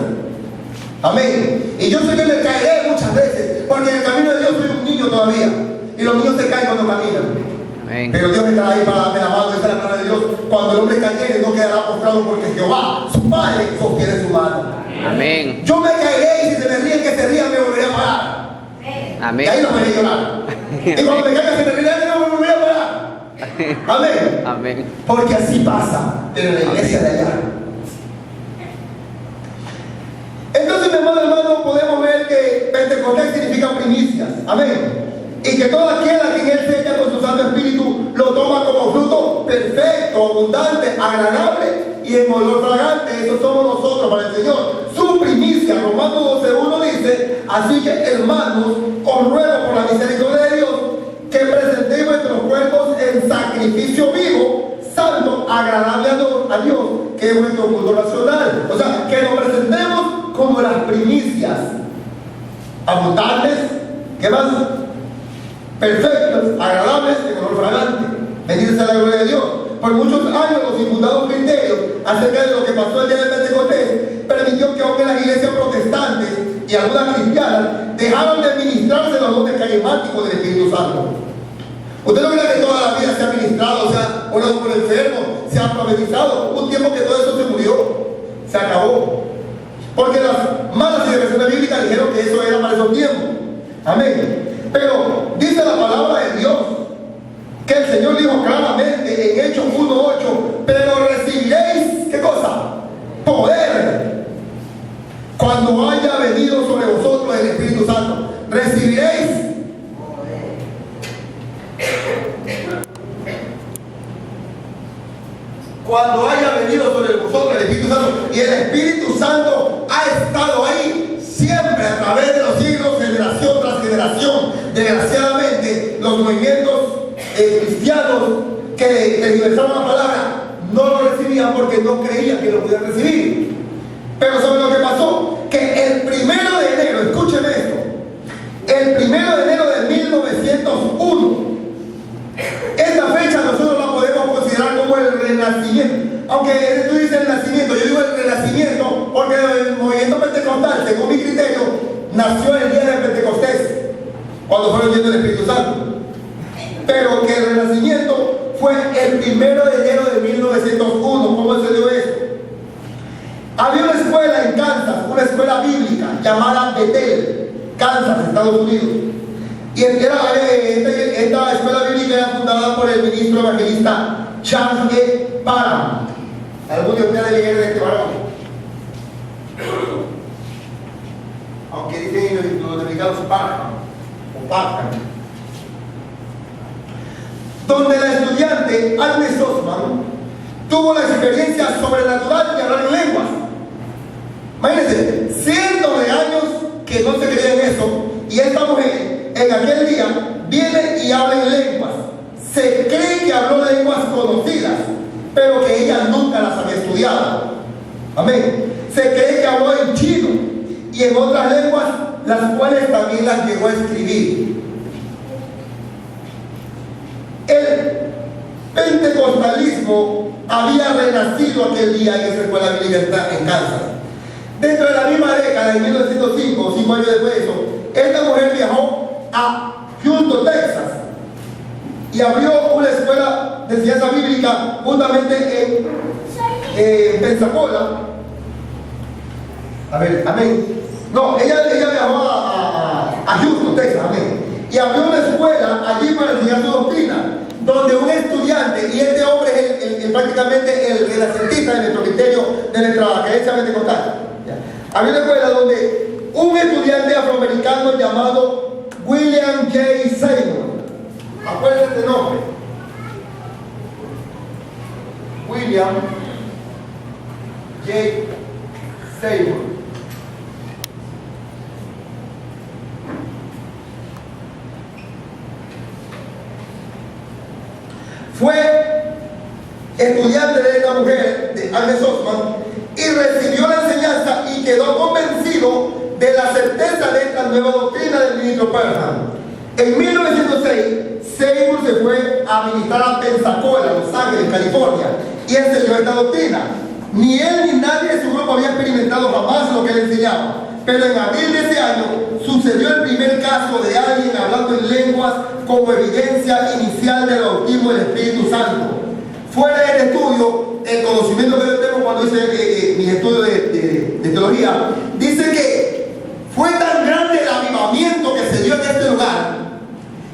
Amén. Y yo sé que me caeré muchas veces, porque en el camino de Dios soy un niño todavía. Y los niños se caen cuando caminan.
Amén.
Pero Dios estará ahí para darme la mano. Esta es la palabra de Dios. Cuando el hombre cayere, no quedará postrado, porque Jehová, su Padre, sostiene su mano.
Amén.
Yo me caeré y si se me ríen, que se rían, me volveré a parar.
Amén.
Y ahí no me haré llorar. Y cuando me caiga, se me rían, no me volveré a parar. Amén.
Amén.
Porque así pasa en la iglesia de allá. Entonces, mi hermano, Pentecostés significa primicias. Amén. Y que toda aquella que en él sella con su Santo Espíritu lo toma como fruto perfecto, abundante, agradable y en olor fragante. Eso somos nosotros para el Señor. Su primicia, Romanos 12:1 dice: así que, hermanos, os ruego por la misericordia de Dios que presentéis vuestros cuerpos en sacrificio vivo, santo, agradable a Dios, que es vuestro culto racional. O sea, que nos presentemos como las primicias abundantes, ¿qué más? Perfectas, agradables, en olor fragante. Bendita sea la gloria de Dios. Por muchos años los infundados criterios acerca de lo que pasó el día de Pentecostés permitió que aunque las iglesias protestantes y algunas cristianas dejaron de ministrarse los dones carismáticos del Espíritu Santo. Usted no cree que toda la vida se ha ministrado, se ha orado por enfermos, se ha profetizado. Un tiempo que todo eso se murió, se acabó. Porque las malas interpretaciones bíblicas dijeron que eso era para esos tiempos. Amén. Pero dice la palabra de Dios que el Señor dijo claramente en Hechos 1:8: pero recibiréis, ¿qué cosa? Poder cuando haya venido sobre vosotros el Espíritu Santo. Recibiréis cuando haya venido sobre vosotros el Espíritu Santo. Y el Espíritu Santo ha estado ahí siempre a través de los siglos, generación tras generación. Desgraciadamente, los movimientos cristianos que tergiversaron la palabra no lo recibían porque no creían que lo podían recibir. Pero ¿saben lo que pasó? Que el 1 de enero, escuchen esto, el 1 de enero de 1901, esta fecha nosotros la podemos considerar como el renacimiento. Aunque tú dices el nacimiento, yo digo el renacimiento porque el movimiento pentecostal, según mi criterio, nació el día de Pentecostés, cuando fueron llenos del Espíritu Santo. Pero que el renacimiento fue el 1 de enero de 1901. ¿Cómo se dio eso? Había una escuela en Kansas, una escuela bíblica llamada Bethel, Kansas, Estados Unidos. Y esta escuela bíblica era fundada por el ministro evangelista Charles E. Parham. ¿Algún de ustedes leyeron de este varón? Aunque dicen los americanos Parham o Parham. Donde la estudiante Agnes Osman tuvo la experiencia sobrenatural de hablar en lenguas. Imagínense, cientos de años que no se creía en eso, y esta mujer en aquel día viene y habla en lenguas. Se cree que habló lenguas conocidas, pero que ella nunca las había estudiado. Amén. Se cree que habló en chino y en otras lenguas, las cuales también las llegó a escribir. El pentecostalismo había renacido aquel día en esa escuela bíblica en Kansas. Dentro de la misma década, en 1905, 5 años después de eso, esta mujer viajó a Houston, Texas, y abrió una escuela de enseñanza bíblica justamente en Pensacola. A ver, amén. No, ella viajó a Houston, Texas, amén. Y abrió una escuela allí para enseñar su doctrina, donde un estudiante, y este hombre es prácticamente el renacentista de nuestro criterio, de nuestra creencia pentecostal. Había una escuela donde un estudiante afroamericano llamado William J. Seymour, acuérdense este nombre, William J. Seymour, fue estudiante de esta mujer, de Agnes Osman, y recibió la enseñanza y quedó convencido de la certeza de esta nueva doctrina del ministro Parham. En 1906, Seymour se fue a ministrar a Pensacola, Los Ángeles, California, y enseñó esta doctrina. Ni él ni nadie de su grupo había experimentado jamás lo que él enseñaba. Pero en abril de ese año sucedió el primer caso de alguien hablando en lenguas como evidencia inicial del bautismo del Espíritu Santo. Fuera de este estudio, el conocimiento que yo tengo cuando hice mis estudios de teología, dice que fue tan grande el avivamiento que se dio en este lugar,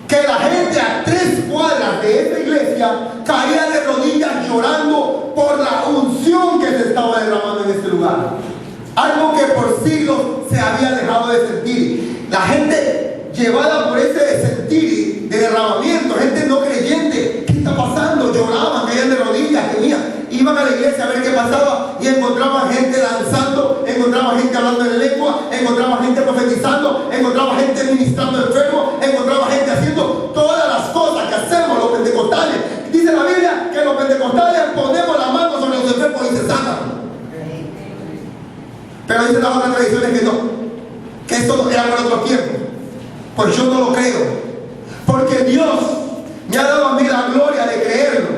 que la gente a 3 cuadras de esta iglesia caía de rodillas llorando por la unción que se estaba derramando en este lugar. Algo que por siglos se había dejado de sentir. La gente llevada por ese sentir de derramamiento, gente no creyente, ¿qué está pasando? Lloraban, caían de rodillas, gemían, iban a la iglesia a ver qué pasaba y encontraban gente danzando, encontraban gente hablando en lengua, encontraban gente profetizando, encontraban gente ministrando enfermos, encontraban gente haciendo todas las cosas que hacemos los pentecostales. Dice la Biblia que los pentecostales ponemos la mano sobre los enfermos y se sanan. Pero dicen las otras tradiciones que no, que esto era para otro tiempo. Pues yo no lo creo, porque Dios me ha dado a mí la gloria de creerlo,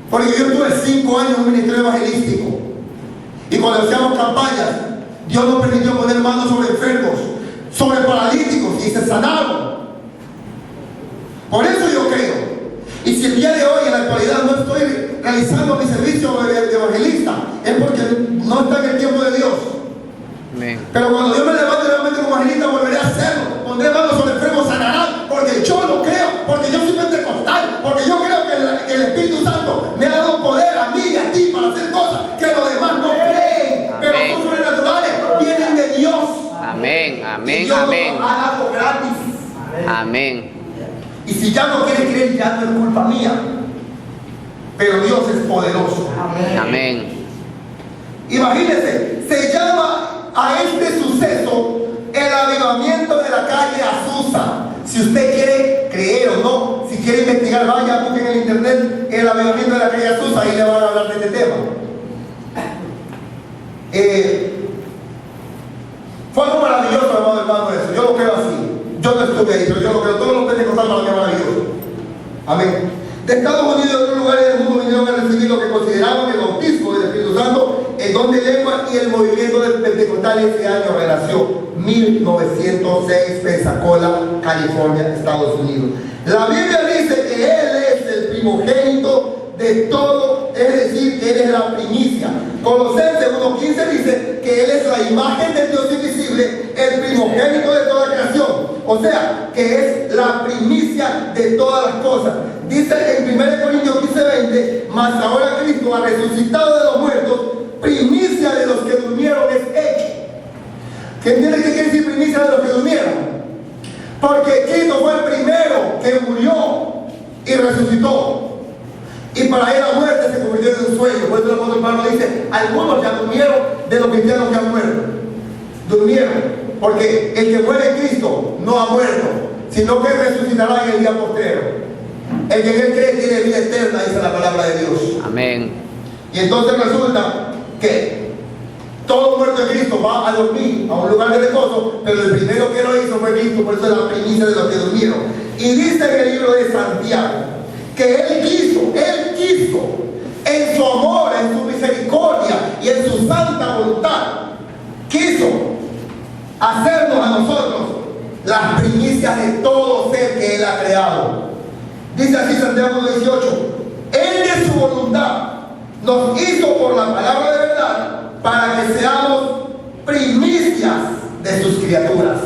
porque yo estuve 5 años en un ministerio evangelístico y cuando hacíamos campañas Dios nos permitió poner manos sobre enfermos, sobre paralíticos y se sanaron. Por eso yo creo. Y si el día de hoy en la actualidad no estoy realizando mi servicio de evangelista, es porque no está en el tiempo de Dios.
Amén.
Pero cuando Dios me levante nuevamente como evangelista, volveré a hacerlo. Pondré manos sobre enfermos, sanarán, porque yo lo creo, porque yo soy pentecostal, porque yo creo que el Espíritu Santo me ha dado poder a mí y a ti para hacer cosas que los demás no creen. Pero son sobrenaturales, vienen de Dios.
Amén, amén,
Y Dios
amén.
nos ha dado gratis.
Amén.
Y si ya no quiere creer, ya no es culpa mía. Pero Dios es poderoso.
Amén.
Imagínense, se llama a este suceso el avivamiento de la calle Azusa. Si usted quiere creer o no, si quiere investigar, vaya, busquen en el internet el avivamiento de la calle Azusa y le van a hablar de este tema. Fue algo maravilloso, hermano, eso. Yo lo creo así. Yo no estuve ahí, pero yo lo creo. Todos los pentecostales lo que maravilloso. Amén. De Estados Unidos y de otros lugares del mundo vinieron a recibir lo que consideraban el bautismo del Espíritu Santo, el don de lengua y el movimiento del pentecostal ese año relació 1906, Pensacola, California, Estados Unidos. La Biblia dice que Él es el primogénito de todo, es decir, que Él es la primicia. Colosenses 1:15 dice que Él es la imagen del Dios invisible, el primogénito de toda creación. O sea, que es la primicia de todas las cosas. Dice en 1 Corintios 15:20, mas ahora Cristo ha resucitado de los muertos, primicia de los que durmieron es hecho. ¿Qué entiende qué quiere decir primicia de los que durmieron? Porque Cristo fue el primero que murió y resucitó. Y para él la muerte se convirtió en un sueño. Por eso el apóstol Pablo dice, algunos ya durmieron de los cristianos que han muerto. Durmieron. Porque el que muere en Cristo no ha muerto, sino que resucitará en el día postrero. El que en él cree tiene vida eterna, dice la palabra de Dios.
Amén.
Y entonces resulta que todo muerto en Cristo va a dormir a un lugar de reposo, pero el primero que lo hizo fue Cristo, por eso es la primicia de los que durmieron. Y dice en el libro de Santiago que Él quiso, en su amor, en su misericordia y en su santa voluntad, quiso hacernos a nosotros las primicias de todo ser que Él ha creado. Dice así Santiago 18, Él de su voluntad nos hizo por la palabra de verdad para que seamos primicias de sus criaturas.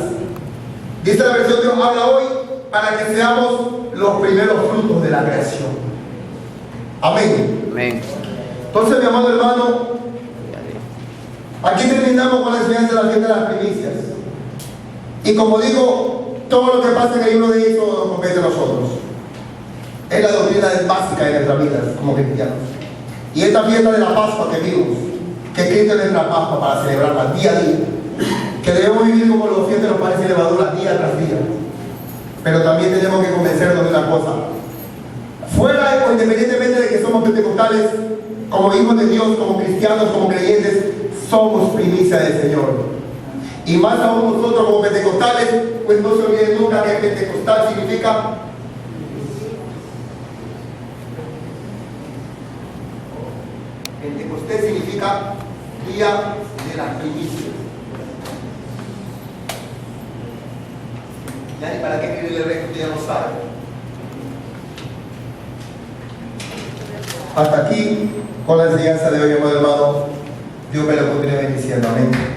Dice la versión que nos habla hoy, para que seamos los primeros frutos de la creación. Amén.
Amén.
Entonces, mi amado hermano, aquí terminamos con la enseñanza de la fiesta de las primicias. Y como digo, todo lo que pasa en el libro de Éxodo nos compete a nosotros. Es la doctrina básica de nuestras vidas como cristianos. Y esta fiesta de la Pascua que vimos, que Cristo es nuestra Pascua para celebrarla día a día, que debemos vivir como los fiestas de los panes y levaduras día tras día. Pero también tenemos que convencernos de una cosa: fuera o independientemente de que somos pentecostales, como hijos de Dios, como cristianos, como creyentes, somos primicia del Señor. Y más aún nosotros como pentecostales, pues no se olviden nunca que pentecostal significa Pentecostés significa día de las primicias. Ya ni para qué escribirle el resto, ya lo sabe. Hasta aquí con la enseñanza de hoy, amado hermano. Dios me lo continúe bendiciendo. Amén.